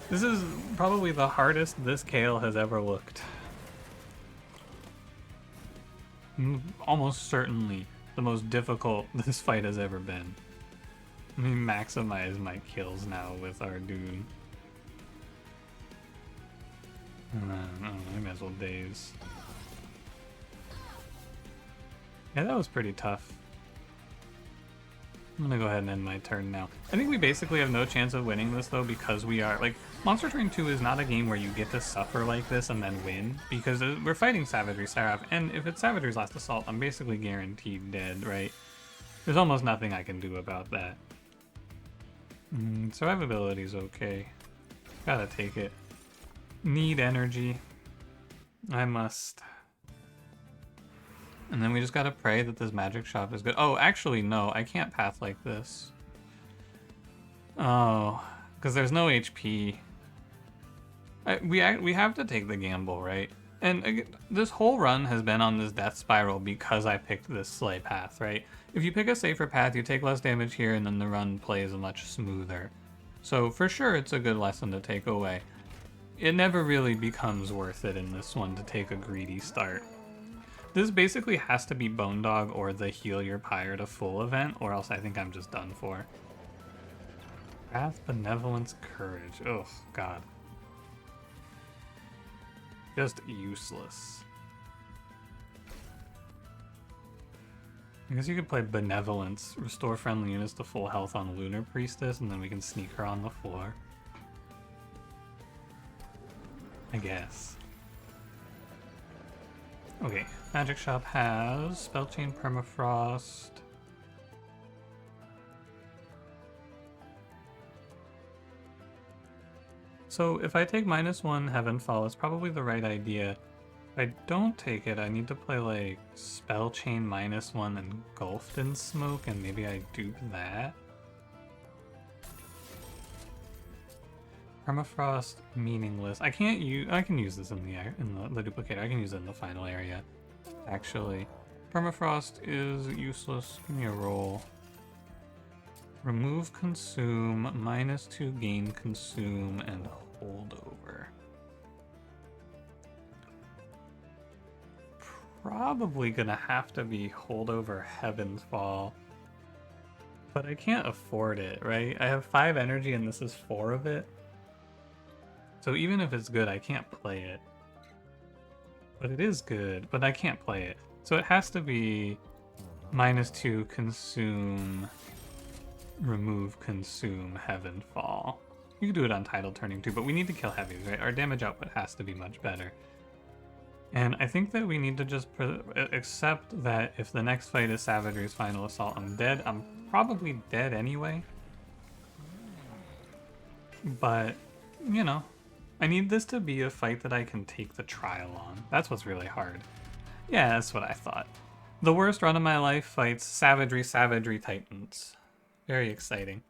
This is probably the hardest this Kale has ever looked. Almost certainly the most difficult this fight has ever been. Let me maximize my kills now with our dude. I might as well daze. Yeah, that was pretty tough. I'm gonna go ahead and end my turn now. I think we basically have no chance of winning this though because we are, like, Monster Train 2 is not a game where you get to suffer like this and then win, because we're fighting Savagery Seraph, and if it's Savagery's last assault, I'm basically guaranteed dead, right? There's almost nothing I can do about that. Survivability's okay. Gotta take it. Need energy. I must. And then we just gotta pray that this magic shop is good. Oh, actually, no, I can't path like this. Oh, because there's no HP. We have to take the gamble, right? And again, this whole run has been on this death spiral because I picked this slay path, right? If you pick a safer path, you take less damage here, and then the run plays much smoother. So for sure, it's a good lesson to take away. It never really becomes worth it in this one to take a greedy start. This basically has to be Bone Dog or the Heal Your Pyre to full event, or else I think I'm just done for. Wrath, Benevolence, Courage. Oh, God. Just useless. I guess you could play Benevolence, restore friendly units to full health on Lunar Priestess, and then we can sneak her on the floor. I guess. Okay, Magic Shop has Spell Chain, Permafrost. So if I take -1 Heaven Fall, it's probably the right idea. If I don't take it, I need to play like Spell Chain -1 Engulfed in Smoke, and maybe I dupe that. Permafrost, meaningless. I can't use. I can use this in the duplicator. I can use it in the final area. Actually, Permafrost is useless. Give me a roll. Remove, consume, -2 gain, consume, and holdover. Probably gonna have to be holdover Heaven's Fall. But I can't afford it, right? I have 5 energy and this is 4 of it. So even if it's good, I can't play it. But it is good, but I can't play it. So it has to be -2 consume, remove, consume, Heaven Fall. You can do it on title turning too, but we need to kill heavies, right? Our damage output has to be much better. And I think that we need to just accept that if the next fight is Savagery's Final Assault, I'm dead. I'm probably dead anyway. But, you know, I need this to be a fight that I can take the trial on. That's what's really hard. Yeah, that's what I thought. The worst run of my life fights Savagery Titans. Very exciting.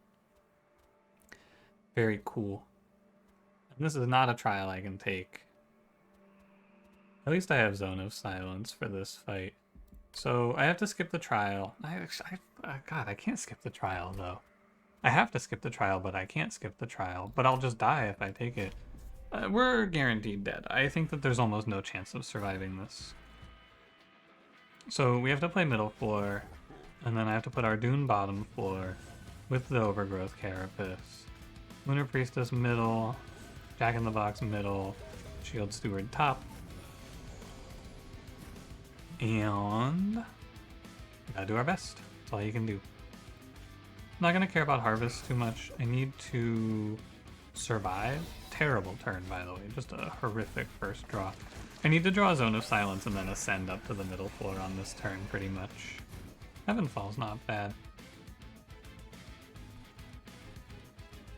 Very cool. And this is not a trial I can take. At least I have Zone of Silence for this fight. So I have to skip the trial. God, I can't skip the trial though. I have to skip the trial, but I can't skip the trial. But I'll just die if I take it. We're guaranteed dead. I think that there's almost no chance of surviving this. So we have to play middle floor, and then I have to put our Dune bottom floor with the Overgrowth Carapace. Lunar Priestess middle, Jack in the Box middle, Shield Steward top. And we gotta do our best. That's all you can do. I'm not gonna care about Harvest too much. I need to survive. Terrible turn, by the way. Just a horrific first draw. I need to draw a Zone of Silence and then ascend up to the middle floor on this turn, pretty much. Heaven Fall's not bad.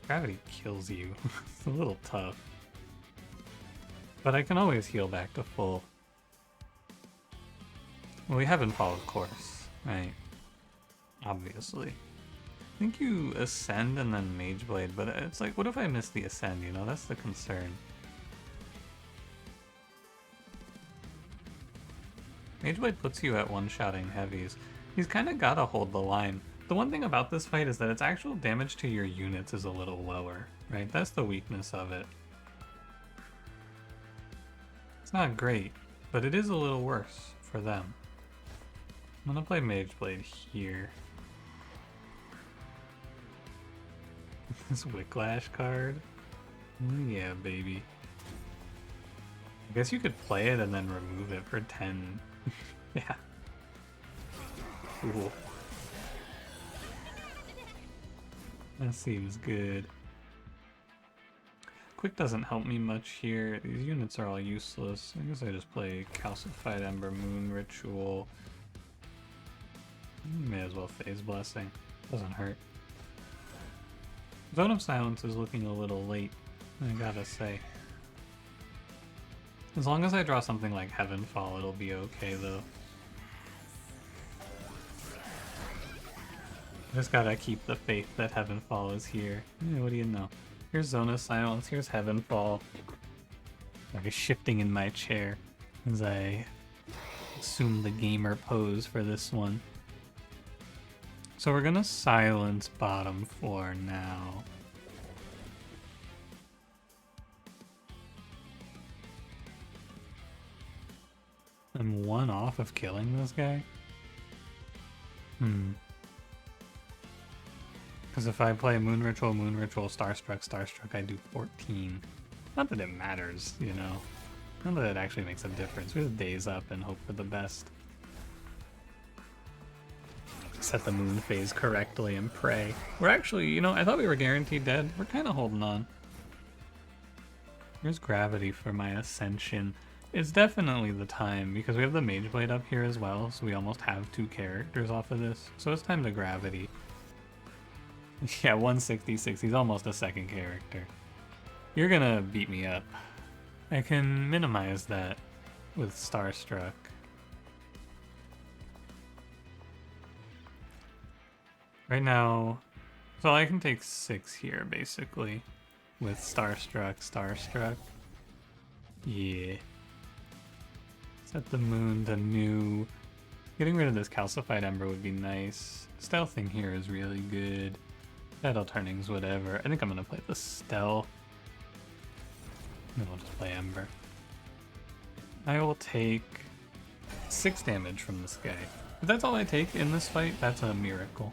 Gravity kills you. It's a little tough. But I can always heal back to full. Well, we Heaven Fall, of course, right? Obviously. I think you ascend and then Mage Blade, but it's like, what if I miss the ascend, you know? That's the concern. Mage Blade puts you at one-shotting heavies. He's kind of gotta hold the line. The one thing about this fight is that its actual damage to your units is a little lower, right? That's the weakness of it. It's not great, but it is a little worse for them. I'm gonna play Mage Blade here. This Wicklash card? Oh yeah, baby. I guess you could play it and then remove it for 10. Yeah. Cool. That seems good. Quick doesn't help me much here. These units are all useless. I guess I just play Calcified Ember, Moon Ritual. May as well Phase Blessing. Doesn't hurt. Zone of Silence is looking a little late, I gotta say. As long as I draw something like Heaven Fall, it'll be okay though. Just gotta keep the faith that Heaven Fall is here. Yeah, what do you know? Here's Zone of Silence, here's Heaven Fall. Like shifting in my chair as I assume the gamer pose for this one. So we're gonna silence bottom floor now. I'm 1 off of killing this guy? Because if I play Moon Ritual, Starstruck, I do 14. Not that it matters, you know. Not that it actually makes a difference. We just daze up and hope for the best. Set the moon phase correctly and pray. We're actually, you know, I thought we were guaranteed dead. We're kind of holding on. Here's Gravity for my Ascension. It's definitely the time, because we have the Mage Blade up here as well, so we almost have 2 characters off of this. So it's time to Gravity. Yeah, 166. He's almost a second character. You're gonna beat me up. I can minimize that with Starstruck. Right now, so I can take 6 here, basically, with Starstruck. Yeah. Set the moon to new. Getting rid of this Calcified Ember would be nice. Stealthing here is really good. Title turnings, whatever. I think I'm gonna play the Stealth. Then we'll just play Ember. I will take 6 damage from this guy. If that's all I take in this fight, that's a miracle.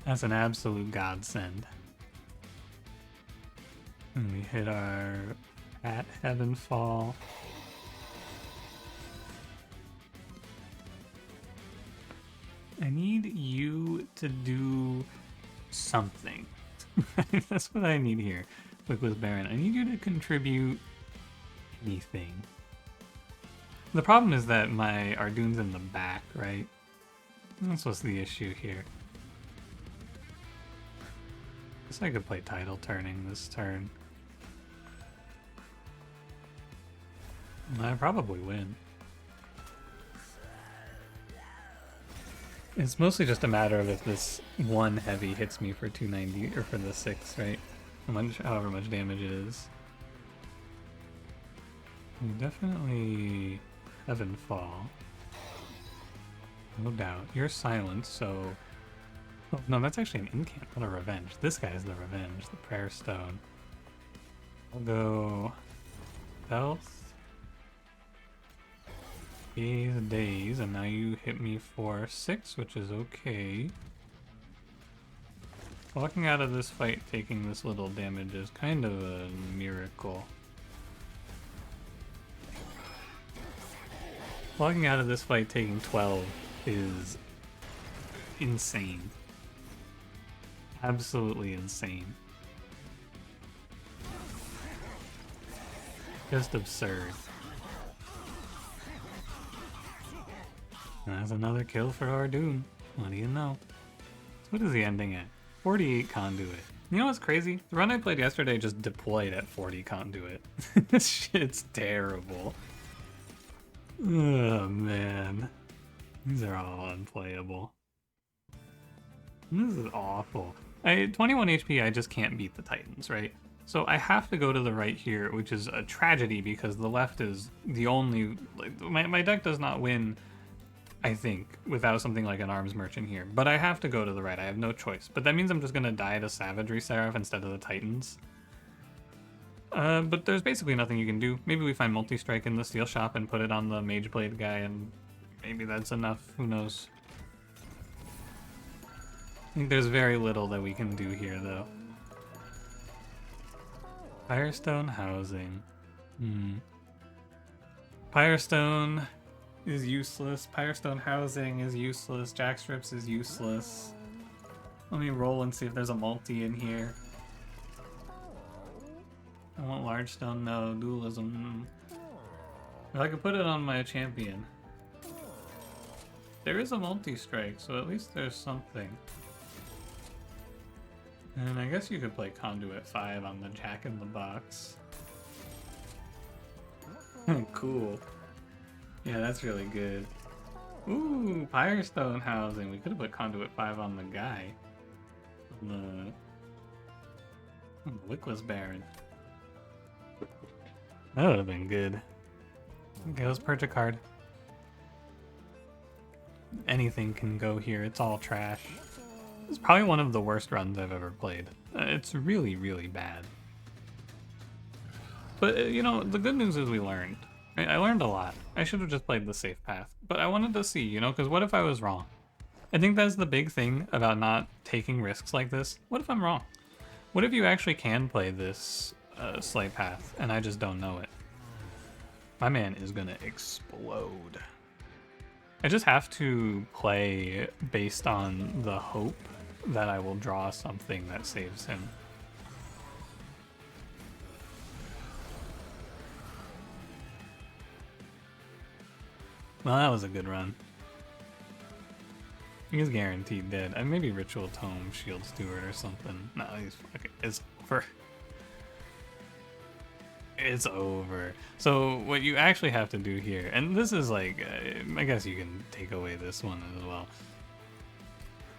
That's an absolute godsend. And we hit our at Heavenfall. I need you to do something. That's what I need here. With Baron, I need you to contribute anything. The problem is that my Ardune's in the back, right? That's what's the issue here. Guess I could play Tidal Turning this turn. I probably win. It's mostly just a matter of if this one heavy hits me for 290 or for the 6, right? However much damage it is. Definitely Heavenfall. No doubt. You're silent, so... Oh, no, that's actually an incant, not a revenge. This guy is the revenge, the Prayer Stone. I'll go... Stealth. Days, and now you hit me for 6, which is okay. Walking out of this fight taking this little damage is kind of a miracle. Walking out of this fight taking 12 is insane. Absolutely insane. Just absurd. And that's another kill for Ardoon. What do you know? So what is the ending at? 48 conduit. You know what's crazy? The run I played yesterday just deployed at 40 conduit. This shit's terrible. Oh man. These are all unplayable. This is awful. 21 HP, I just can't beat the Titans, right? So I have to go to the right here, which is a tragedy because the left is the only... Like, my deck does not win, I think, without something like an Arms Merchant here. But I have to go to the right. I have no choice. But that means I'm just going to die to Savagery Seraph instead of the Titans. But there's basically nothing you can do. Maybe we find Multi-Strike in the Steel Shop and put it on the Mage Blade guy, and maybe that's enough. Who knows? I think there's very little that we can do here, though. Firestone Housing. Firestone is useless. Firestone Housing is useless. Jackstrips is useless. Let me roll and see if there's a multi in here. I want Large Stone, no. Dualism. If I could put it on my champion. There is a multi-strike, so at least there's something. And I guess you could play Conduit 5 on the Jack in the Box. Cool. Yeah, that's really good. Ooh, Firestone Housing. We could have put Conduit 5 on the guy. The Wickless Baron. That would have been good. Okay, let's purge a card. Anything can go here. It's all trash. It's probably one of the worst runs I've ever played. It's really, really bad. But, you know, the good news is we learned. Right? I learned a lot. I should have just played the safe path. But I wanted to see, you know, because what if I was wrong? I think that's the big thing about not taking risks like this. What if I'm wrong? What if you actually can play this slight path and I just don't know it? My man is gonna explode. I just have to play based on the hope that I will draw something that saves him. Well, that was a good run. He's guaranteed dead. Maybe Ritual Tome, Shield Steward or something. No, he's okay. It's over. It's over. So what you actually have to do here, and this is like, I guess you can take away this one as well.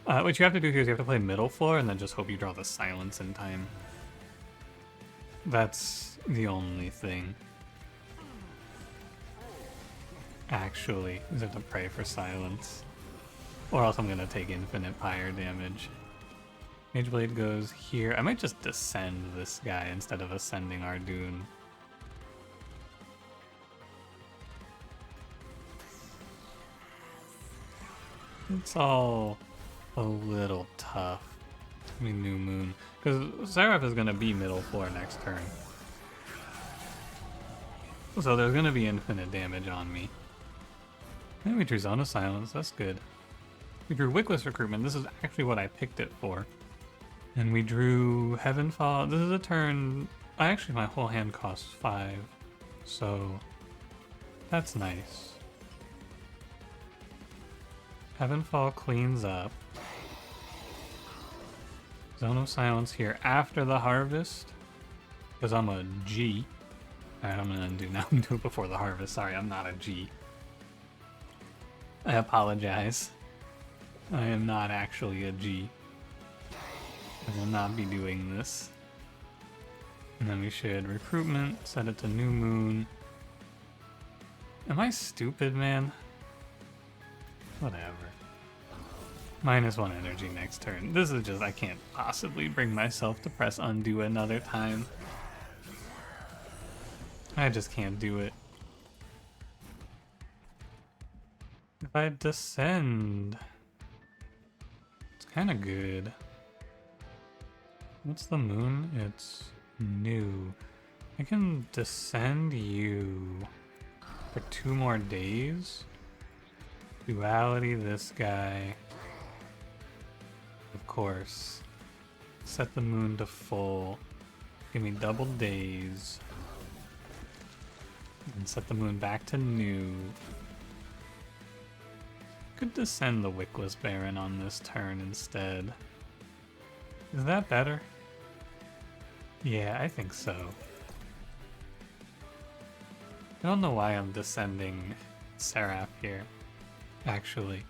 What you have to do here is you have to play middle floor and then just hope you draw the silence in time. That's the only thing. Actually, you just have to pray for silence. Or else I'm gonna take infinite Pyre damage. Mageblade goes here. I might just descend this guy instead of ascending Ardoon. It's all a little tough. I mean, New Moon. Because Seraph is gonna be middle floor next turn. So there's gonna be infinite damage on me. And we drew Zone of Silence, that's good. We drew Wickless Recruitment, this is actually what I picked it for. And we drew Heavenfall, this is a turn, actually my whole hand costs 5, so that's nice. Heavenfall cleans up. Zone of Silence here after the harvest, because I'm a G. Alright, I'm gonna do now. Do it before the harvest. Sorry, I'm not a G. I apologize. I am not actually a G. I will not be doing this. And then we should recruitment, set it to New Moon. Am I stupid, man? Whatever. -1 energy next turn. This is just, I can't possibly bring myself to press undo another time. I just can't do it. If I descend, it's kind of good. What's the moon? It's new. I can descend you for 2 more days. Duality this guy. Of course. Set the moon to full. Give me double days. And set the moon back to new. Could descend the Wickless Baron on this turn instead. Is that better? Yeah, I think so. I don't know why I'm descending Seraph here, actually.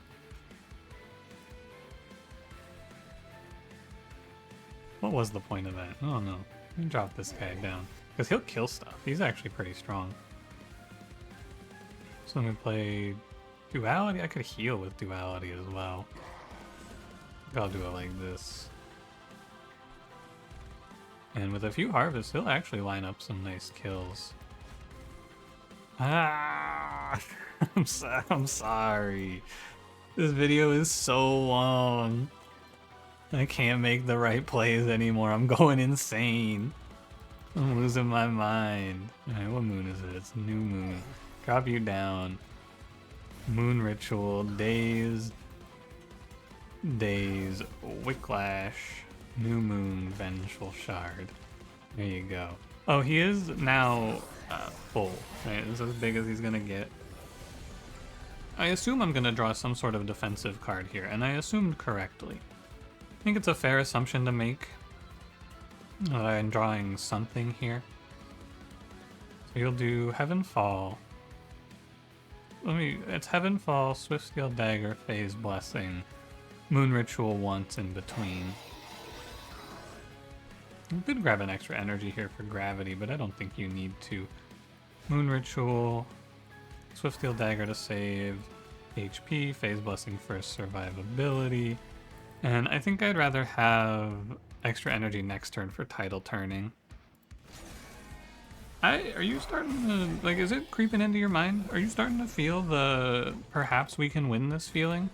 What was the point of that? I don't know. Let me drop this guy down. Because he'll kill stuff. He's actually pretty strong. So let me play Duality. I could heal with Duality as well. I'll do it like this. And with a few harvests, he'll actually line up some nice kills. Ah! I'm sorry. This video is so long. I can't make the right plays anymore. I'm going insane. I'm losing my mind. Alright, what moon is it? It's New Moon. Drop you down. Moon Ritual. Days. Wicklash. New Moon. Vengeful Shard. There you go. Oh, he is now full. Right, this is as big as he's gonna get. I assume I'm gonna draw some sort of defensive card here, and I assumed correctly. I think it's a fair assumption to make that I'm drawing something here. So you'll do Heavenfall. It's Heavenfall, Swiftsteel Dagger, Phase Blessing, Moon Ritual once in between. You could grab an extra energy here for gravity, but I don't think you need to. Moon Ritual, Swiftsteel Dagger to save HP, Phase Blessing for survivability, and I think I'd rather have extra energy next turn for Tidal Turning. Are you starting to, like, is it creeping into your mind? Are you starting to feel the perhaps we can win this feeling?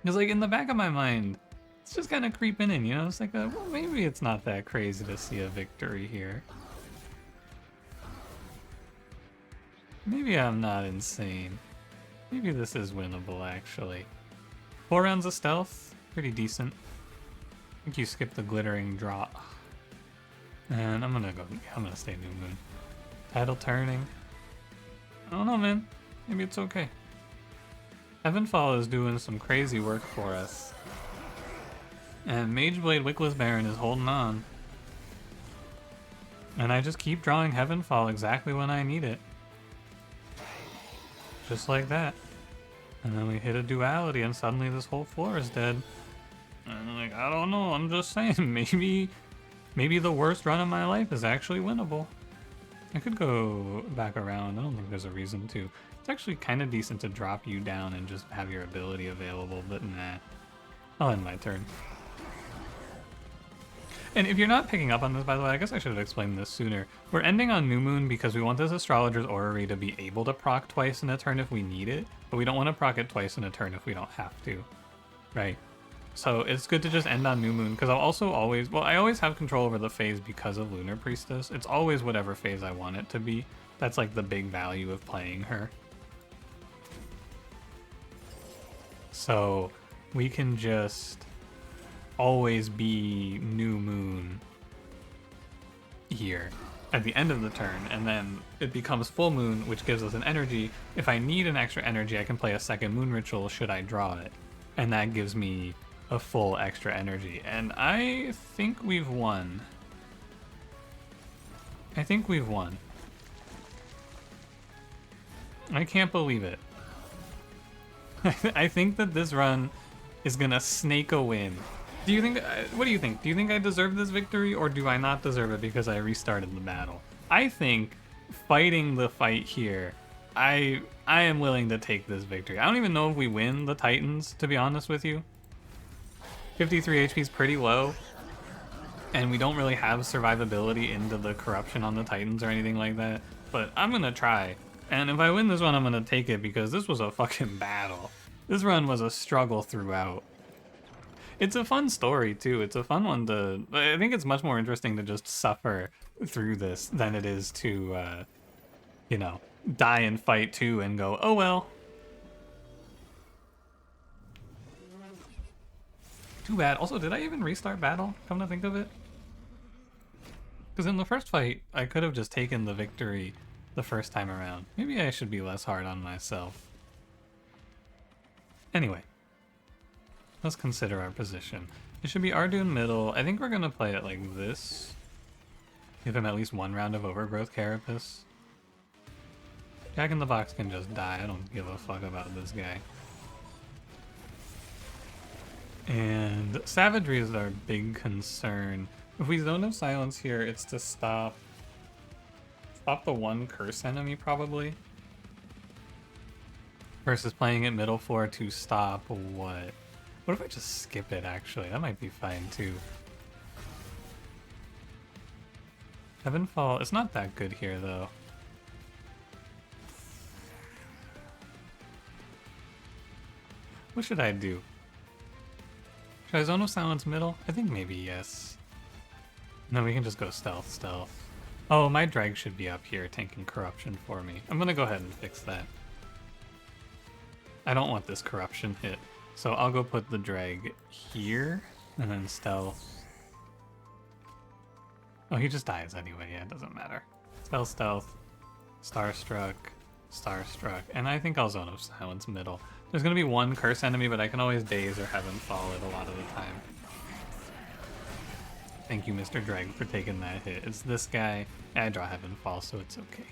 Because, like, in the back of my mind, it's just kind of creeping in, you know? It's like, well, maybe it's not that crazy to see a victory here. Maybe I'm not insane. Maybe this is winnable, actually. 4 rounds of stealth, pretty decent. I think you skip the glittering draw. And I'm gonna stay New Moon. Tidal Turning. I don't know, man. Maybe it's okay. Heavenfall is doing some crazy work for us. And Mageblade Wickless Baron is holding on. And I just keep drawing Heavenfall exactly when I need it. Just like that. And then we hit a duality and suddenly this whole floor is dead. And I'm like, I don't know, I'm just saying, maybe the worst run of my life is actually winnable. I could go back around. I don't think there's a reason to. It's actually kind of decent to drop you down and just have your ability available, but nah. I'll end my turn. And if you're not picking up on this, by the way, I guess I should have explained this sooner. We're ending on New Moon because we want this Astrologer's Orrery to be able to proc twice in a turn if we need it, but we don't want to proc it twice in a turn if we don't have to, right? So it's good to just end on New Moon, because I'll also always, well, I always have control over the phase because of Lunar Priestess. It's always whatever phase I want it to be. That's like the big value of playing her. So we can just always be New Moon here at the end of the turn, and then it becomes Full Moon, which gives us an energy. If I need an extra energy, I can play a second Moon Ritual should I draw it, and that gives me a full extra energy. And I think we've won. I think we've won. I can't believe it. I think that this run is gonna snake a win. Do you think, what do you think? Do you think I deserve this victory, or do I not deserve it because I restarted the battle? I think fighting the fight here, I am willing to take this victory. I don't even know if we win the Titans, to be honest with you. 53 HP is pretty low, and we don't really have survivability into the corruption on the Titans or anything like that, but I'm gonna try. And if I win this one, I'm gonna take it because this was a fucking battle. This run was a struggle throughout. It's a fun story too. It's a fun one to, I think it's much more interesting to just suffer through this than it is to, you know, die and fight too and go, oh well. Too bad. Also, did I even restart battle? Come to think of it. Because in the first fight, I could have just taken the victory the first time around. Maybe I should be less hard on myself. Anyway, let's consider our position. It should be Ardoon middle. I think we're going to play it like this. Give him at least one round of Overgrowth Carapace. Jack in the Box can just die. I don't give a fuck about this guy. And Savagery is our big concern. If we Zone of Silence here, it's to stop the one curse enemy, probably. Versus playing it middle floor to stop what? What if I just skip it, actually? That might be fine, too. Heavenfall, it's not that good here, though. What should I do? Should I Zone of Silence middle? I think maybe yes. No, we can just go stealth. Oh, my drag should be up here tanking corruption for me. I'm gonna go ahead and fix that. I don't want this corruption hit, so I'll go put the drag here and then stealth. Oh, he just dies anyway. Yeah, it doesn't matter. Stealth, Starstruck, and I think I'll Zone of Silence middle. There's gonna be one curse enemy, but I can always daze or Heavenfall it a lot of the time. Thank you, Mr. Dreg, for taking that hit. It's this guy. I draw Heavenfall, so it's okay.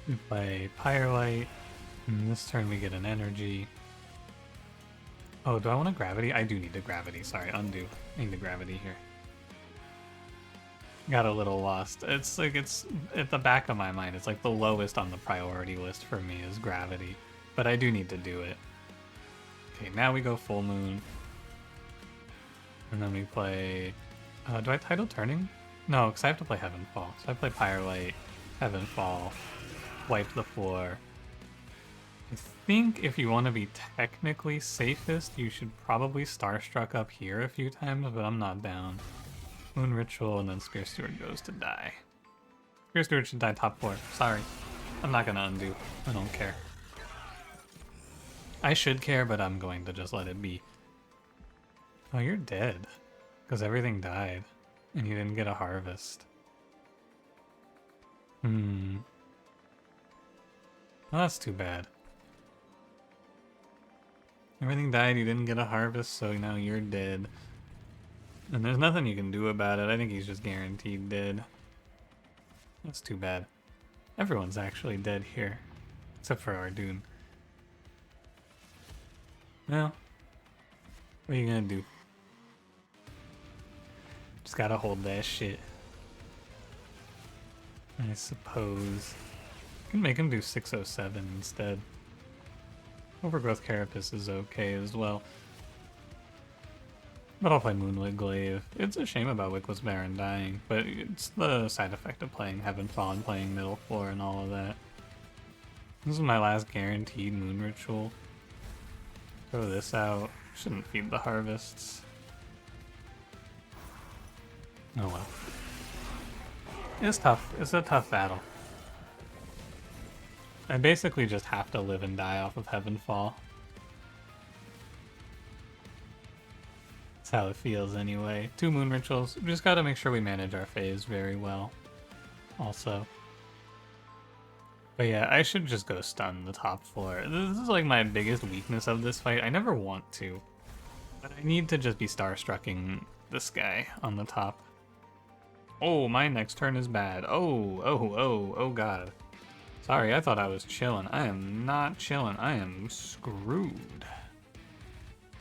We play Pyre. And this turn we get an energy. Oh, do I want a gravity? I do need a gravity. Sorry, undo. I need a gravity here. Got a little lost. It's like, it's at the back of my mind. It's like the lowest on the priority list for me is gravity. But I do need to do it. Okay, now we go Full Moon. And then we play... do I Tidal Turning? No, because I have to play Heavenfall. So I play Firelight, Heavenfall, wipe the floor. I think if you want to be technically safest, you should probably Starstruck up here a few times, but I'm not down. Moon Ritual, and then Spear Steward goes to die. Spear Steward should die top 4. Sorry. I'm not going to undo. I don't care. I should care, but I'm going to just let it be. Oh, you're dead. Because everything died. And you didn't get a harvest. Well, that's too bad. Everything died, you didn't get a harvest, so now you're dead. And there's nothing you can do about it. I think he's just guaranteed dead. That's too bad. Everyone's actually dead here. Except for Ardoon. Well, what are you gonna do? Just gotta hold that shit. I suppose. I can make him do 607 instead. Overgrowth Carapace is okay as well. But I'll play Moonlit Glaive. It's a shame about Wickless Baron dying, but it's the side effect of playing Heavenfall and playing Middle Floor and all of that. This is my last guaranteed Moon Ritual. Throw this out. Shouldn't feed the harvests. Oh well. It's tough. It's a tough battle. I basically just have to live and die off of Heavenfall. That's how it feels anyway. 2 Moon Rituals. We just gotta make sure we manage our phase very well. Also. But yeah, I should just go stun the top floor. This is like my biggest weakness of this fight. I never want to. But I need to just be starstrucking this guy on the top. Oh, my next turn is bad. Oh god. Sorry, I thought I was chilling. I am not chilling. I am screwed.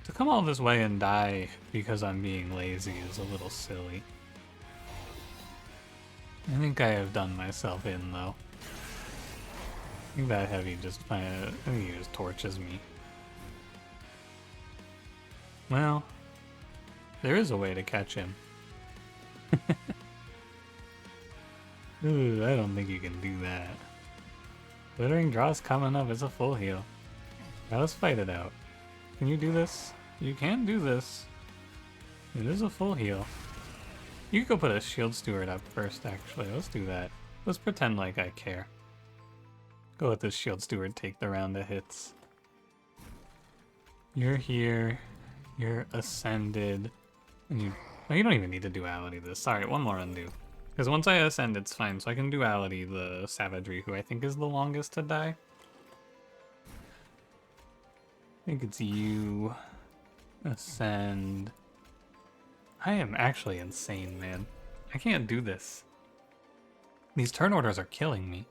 To come all this way and die because I'm being lazy is a little silly. I think I have done myself in, though. I think that heavy just I think he just torches me. Well, there is a way to catch him. Ooh, I don't think you can do that. Glittering Draw's coming up. It's a full heal. Now let's fight it out. Can you do this? You can do this. It is a full heal. You could go put a Shield Steward up first, actually. Let's do that. Let's pretend like I care. Go let this Shield Steward take the round of hits. You're here. You're ascended. And you... Oh, you don't even need to duality this. Sorry, one more undo. Because once I ascend, it's fine. So I can duality the Savagery, who I think is the longest to die. I think it's you. Ascend. I am actually insane, man. I can't do this. These turn orders are killing me.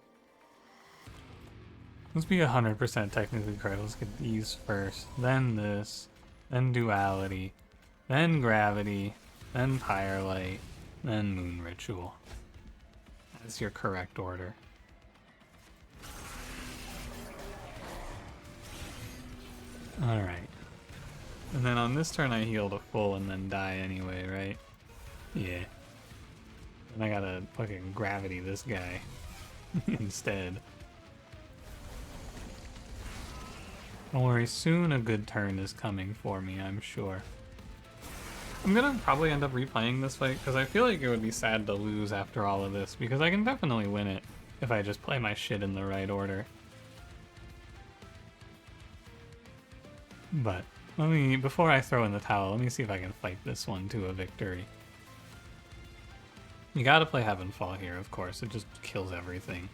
Let's be 100% technically correct. Let's get these first, then this, then duality, then gravity, then Pyrelight, then Moon Ritual. That's your correct order. Alright. And then on this turn I heal to full and then die anyway, right? Yeah. And I gotta fucking gravity this guy instead. Don't worry, soon a good turn is coming for me, I'm sure. I'm gonna probably end up replaying this fight, because I feel like it would be sad to lose after all of this, because I can definitely win it if I just play my shit in the right order. But, before I throw in the towel, let me see if I can fight this one to a victory. You gotta play Heavenfall here, of course, it just kills everything.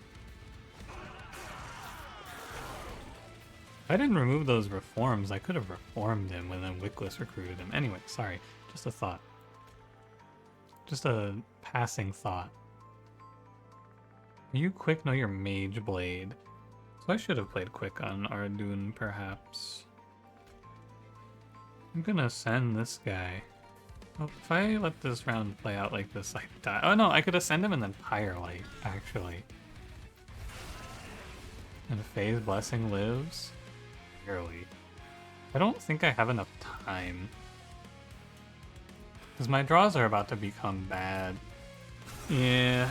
If I didn't remove those reforms, I could have reformed him when then Wickless recruited him. Anyway, sorry. Just a thought. Just a passing thought. Are you quick? No, you're Mage Blade. So I should have played quick on Ardoon, perhaps. I'm gonna send this guy. Well, if I let this round play out like this, I die. Oh no, I could ascend him and then Pyrelight, actually. And Phase Blessing lives? Barely. I don't think I have enough time. Because my draws are about to become bad. Yeah,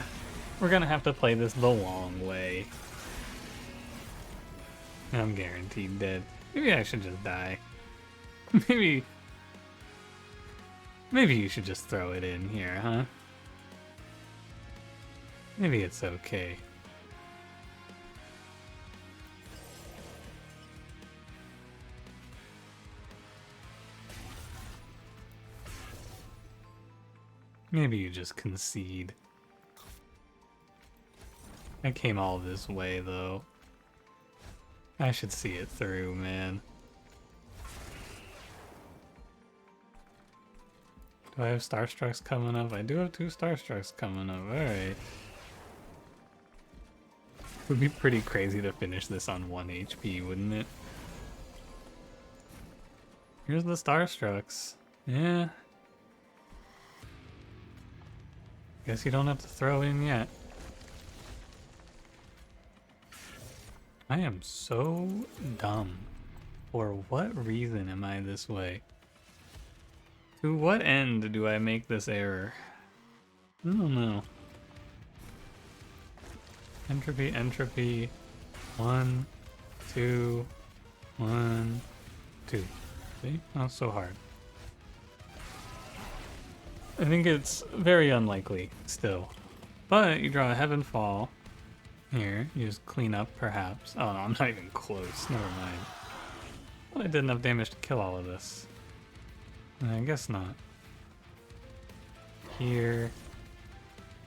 we're gonna have to play this the long way. I'm guaranteed dead. Maybe I should just die. Maybe you should just throw it in here, huh? Maybe it's okay. Maybe you just concede. I came all this way, though. I should see it through, man. Do I have Starstrucks coming up? I do have 2 Starstrucks coming up, alright. Would be pretty crazy to finish this on 1 HP, wouldn't it? Here's the Starstrucks. Yeah. Guess you don't have to throw in yet. I am so dumb. For what reason am I this way? To what end do I make this error? I don't know. Entropy, entropy. 1, 2, 1, 2. See? Not so hard. I think it's very unlikely still. But you draw a Heaven Fall. Here, you just clean up perhaps. Oh no, I'm not even close. Never mind. Well, I did enough damage to kill all of this. I guess not. Here.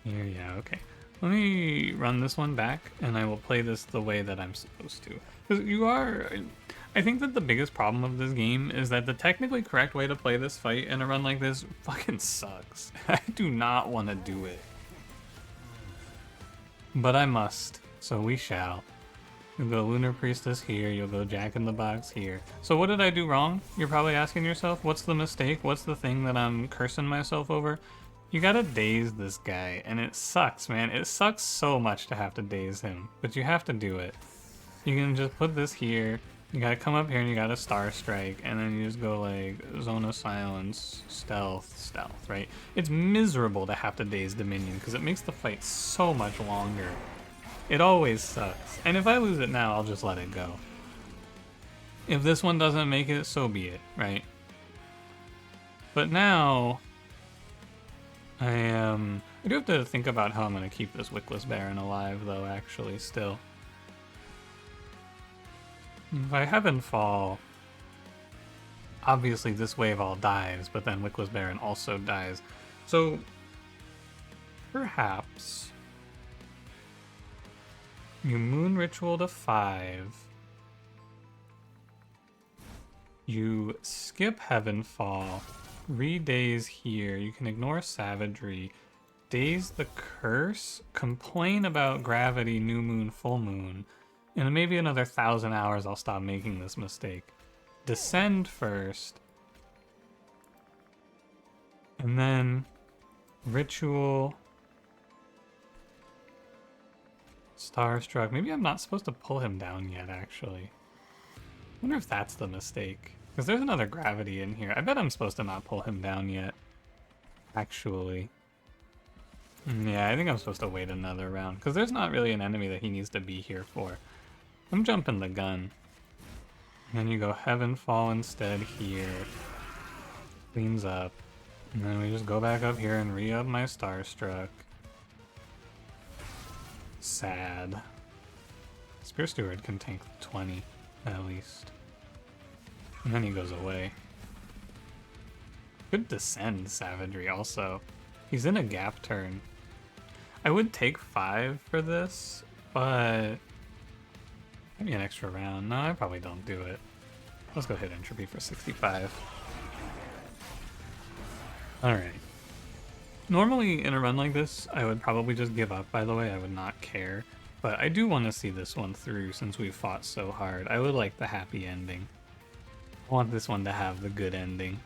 Here, yeah, okay. Let me run this one back, and I will play this the way that I'm supposed to. Because you are... I think that the biggest problem of this game is that the technically correct way to play this fight in a run like this fucking sucks. I do not want to do it. But I must, so we shall. You'll go Lunar Priestess here, you'll go Jack in the Box here. So what did I do wrong? You're probably asking yourself, what's the mistake? What's the thing that I'm cursing myself over? You gotta daze this guy, and it sucks, man. It sucks so much to have to daze him, but you have to do it. You can just put this here, you gotta come up here and you gotta Star Strike, and then you just go like Zone of Silence, Stealth, right? It's miserable to have to daze the minion, because it makes the fight so much longer. It always sucks. And if I lose it now, I'll just let it go. If this one doesn't make it, so be it, right? But now... I do have to think about how I'm going to keep this Wickless Baron alive, though, actually, still. If I Heaven Fall, obviously this wave all dies, but then Wickless Baron also dies. So, perhaps... you Moon Ritual to 5. You skip Heaven Fall. Re-daze here. You can ignore Savagery. Daze the Curse. Complain about Gravity, New Moon, Full Moon. In maybe another 1,000 hours I'll stop making this mistake. Descend first. And then Ritual. Starstruck. Maybe I'm not supposed to pull him down yet, actually. I wonder if that's the mistake. Because there's another Gravity in here. I bet I'm supposed to not pull him down yet. Actually. Yeah, I think I'm supposed to wait another round. Because there's not really an enemy that he needs to be here for. I'm jumping the gun. And then you go Heaven Fall instead here. Cleans up. And then we just go back up here and re-up my Starstruck. Sad. Spear Steward can tank 20, at least. And then he goes away. Could Descend Savagery also. He's in a gap turn. I would take 5 for this, but... maybe an extra round. No, I probably don't do it. Let's go hit Entropy for 65. Alright. Normally, in a run like this, I would probably just give up, by the way. I would not care. But I do want to see this one through since we fought so hard. I would like the happy ending. I want this one to have the good ending.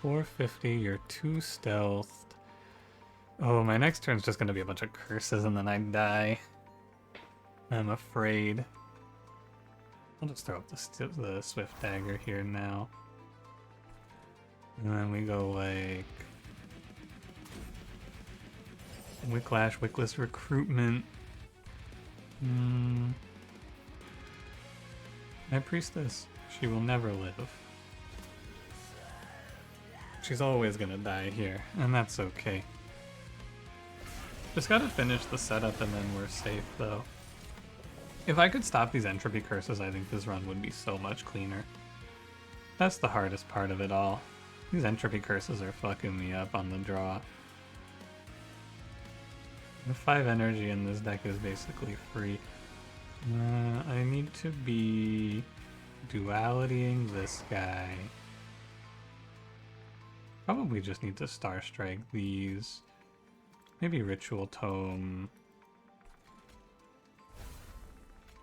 450, you're 2 stealthed. Oh, my next turn's just going to be a bunch of curses and then I die. I'm afraid. I'll just throw up the Swift Dagger here now. And then we go like... Wicklash, Wickless Recruitment. My Priestess. She will never live. She's always gonna die here, and that's okay. Just gotta finish the setup and then we're safe, though. If I could stop these Entropy Curses, I think this run would be so much cleaner. That's the hardest part of it all. These Entropy Curses are fucking me up on the draw. The 5 energy in this deck is basically free. I need to be dualitying this guy. Probably just need to Star Strike these. Maybe Ritual Tome.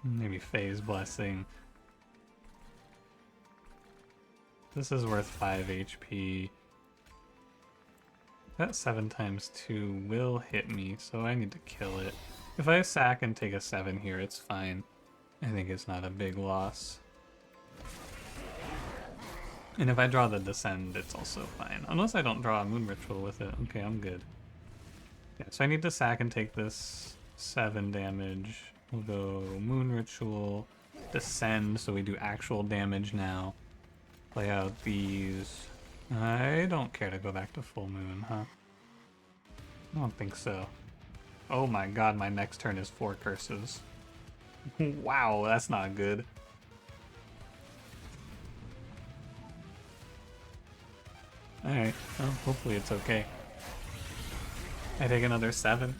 Maybe Phase Blessing. This is worth 5 HP. That 7 times 2 will hit me, so I need to kill it. If I sack and take a 7 here, it's fine. I think it's not a big loss. And if I draw the Descend, it's also fine. Unless I don't draw a Moon Ritual with it. Okay, I'm good. Yeah, so I need to sack and take this 7 damage. We'll go Moon Ritual, Descend, so we do actual damage now. Play out these. I don't care to go back to Full Moon, huh? I don't think so. Oh my god, my next turn is 4 curses. Wow, that's not good. Alright, well, hopefully it's okay. I take another 7.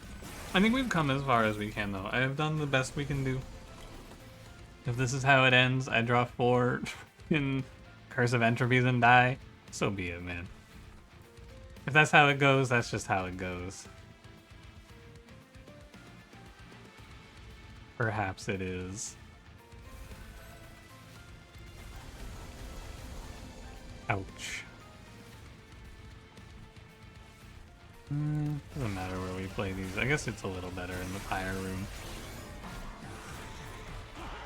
I think we've come as far as we can, though. I have done the best we can do. If this is how it ends, I draw 4 in Curse of Entropies and die, so be it, man. If that's how it goes, that's just how it goes. Perhaps it is. Ouch. Doesn't matter where we play these. I guess it's a little better in the Pyre room.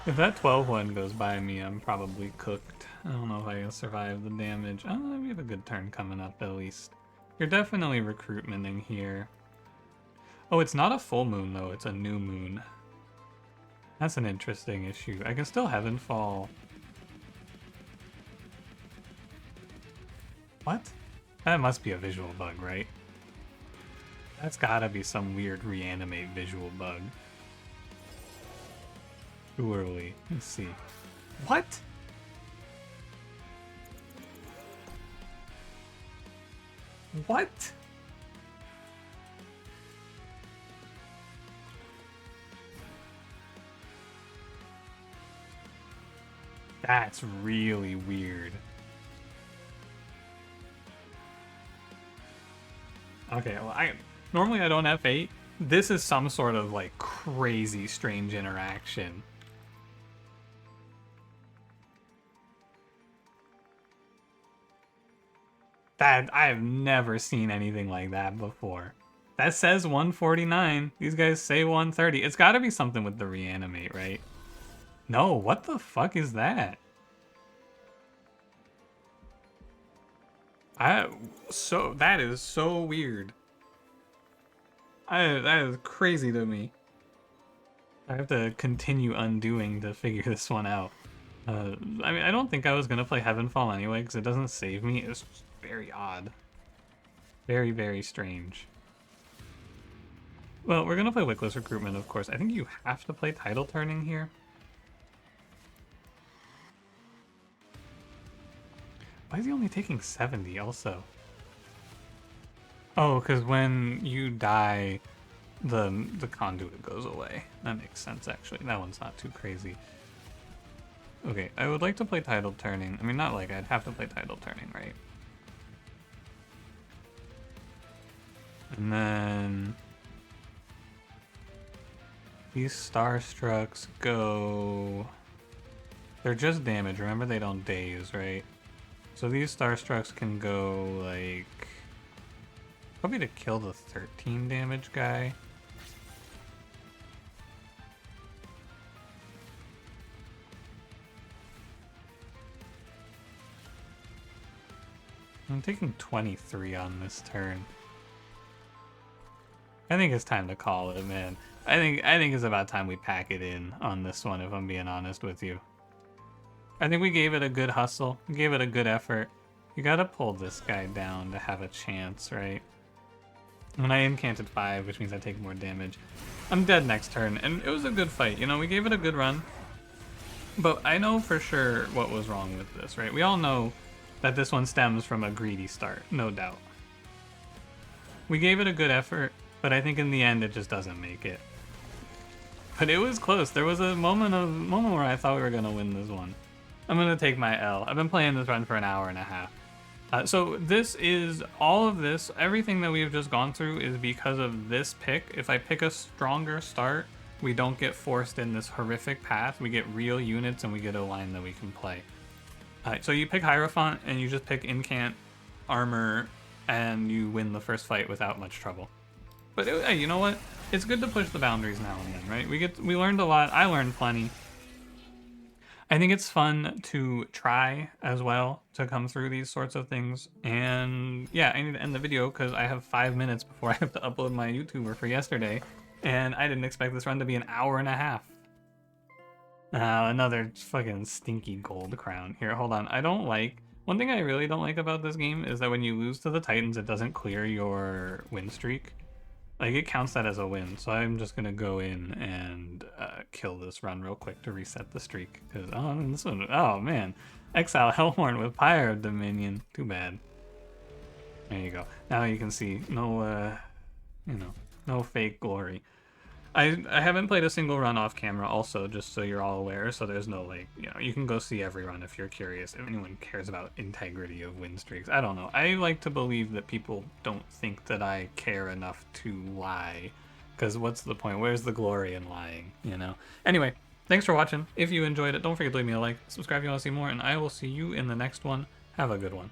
If that 12-1 goes by me, I'm probably cooked. I don't know if I can survive the damage. Oh, we have a good turn coming up at least. You're definitely recruitmenting here. Oh, it's not a full moon though, it's a new moon. That's an interesting issue. I can still Heavenfall. What? That must be a visual bug, right? That's gotta be some weird reanimate visual bug. Who are we? Let's see. What? What? That's really weird. Okay, well, normally I don't F8. This is some sort of like crazy strange interaction. That I have never seen anything like that before. That says 149. These guys say 130. It's got to be something with the reanimate, right? No, what the fuck is that? That is so weird. That is crazy to me. I have to continue undoing to figure this one out. I mean, I don't think I was gonna play Heavenfall anyway because it doesn't save me. It's just very odd. Very, very strange. Well, we're gonna play Wickless Recruitment, of course. I think you have to play Title Turning here. Why is he only taking 70 also? Oh, because when you die, the conduit goes away. That makes sense, actually. That one's not too crazy. Okay, I would like to play Title Turning. I mean, not like I'd have to play Title Turning, right? And then these Starstrucks go... They're just damage. Remember, they don't daze, right? So these Starstrucks can go, like... Probably to kill the 13 damage guy. I'm taking 23 on this turn. I think it's time to call it, man. I think it's about time we pack it in on this one, if I'm being honest with you. I think we gave it a good hustle. We gave it a good effort. You gotta pull this guy down to have a chance, right? When I incanted 5, which means I take more damage. I'm dead next turn, and it was a good fight. You know, we gave it a good run. But I know for sure what was wrong with this, right? We all know that this one stems from a greedy start, no doubt. We gave it a good effort, but I think in the end it just doesn't make it. But it was close. There was a moment where I thought we were gonna win this one. I'm gonna take my L. I've been playing this run for an hour and a half. So this is all of this. Everything that we've just gone through is because of this pick. If I pick a stronger start, we don't get forced in this horrific path. We get real units and we get a line that we can play. So you pick Hierophant and you just pick Incant, Armor, and you win the first fight without much trouble. But you know what? it's good to push the boundaries now and then, right? We learned a lot. I learned plenty. I think it's fun to try as well to come through these sorts of things. And yeah, I need to end the video because I have 5 minutes before I have to upload my YouTuber for yesterday. And I didn't expect this run to be an hour and a half. Another fucking stinky gold crown. Here, hold on. One thing I really don't like about this game is that when you lose to the Titans, it doesn't clear your win streak. Like, it counts that as a win, so I'm just gonna go in and kill this run real quick to reset the streak. Because, this one, oh man. Exile Hellhorn with Pyre Dominion. Too bad. There you go. Now you can see no fake glory. I haven't played a single run off camera also, just so you're all aware, so there's no, like, you can go see every run if you're curious. If anyone cares about integrity of win streaks, I don't know. I like to believe that people don't think that I care enough to lie, because what's the point? Where's the glory in lying, Anyway, thanks for watching. If you enjoyed it, don't forget to leave me a like, subscribe if you want to see more, and I will see you in the next one. Have a good one.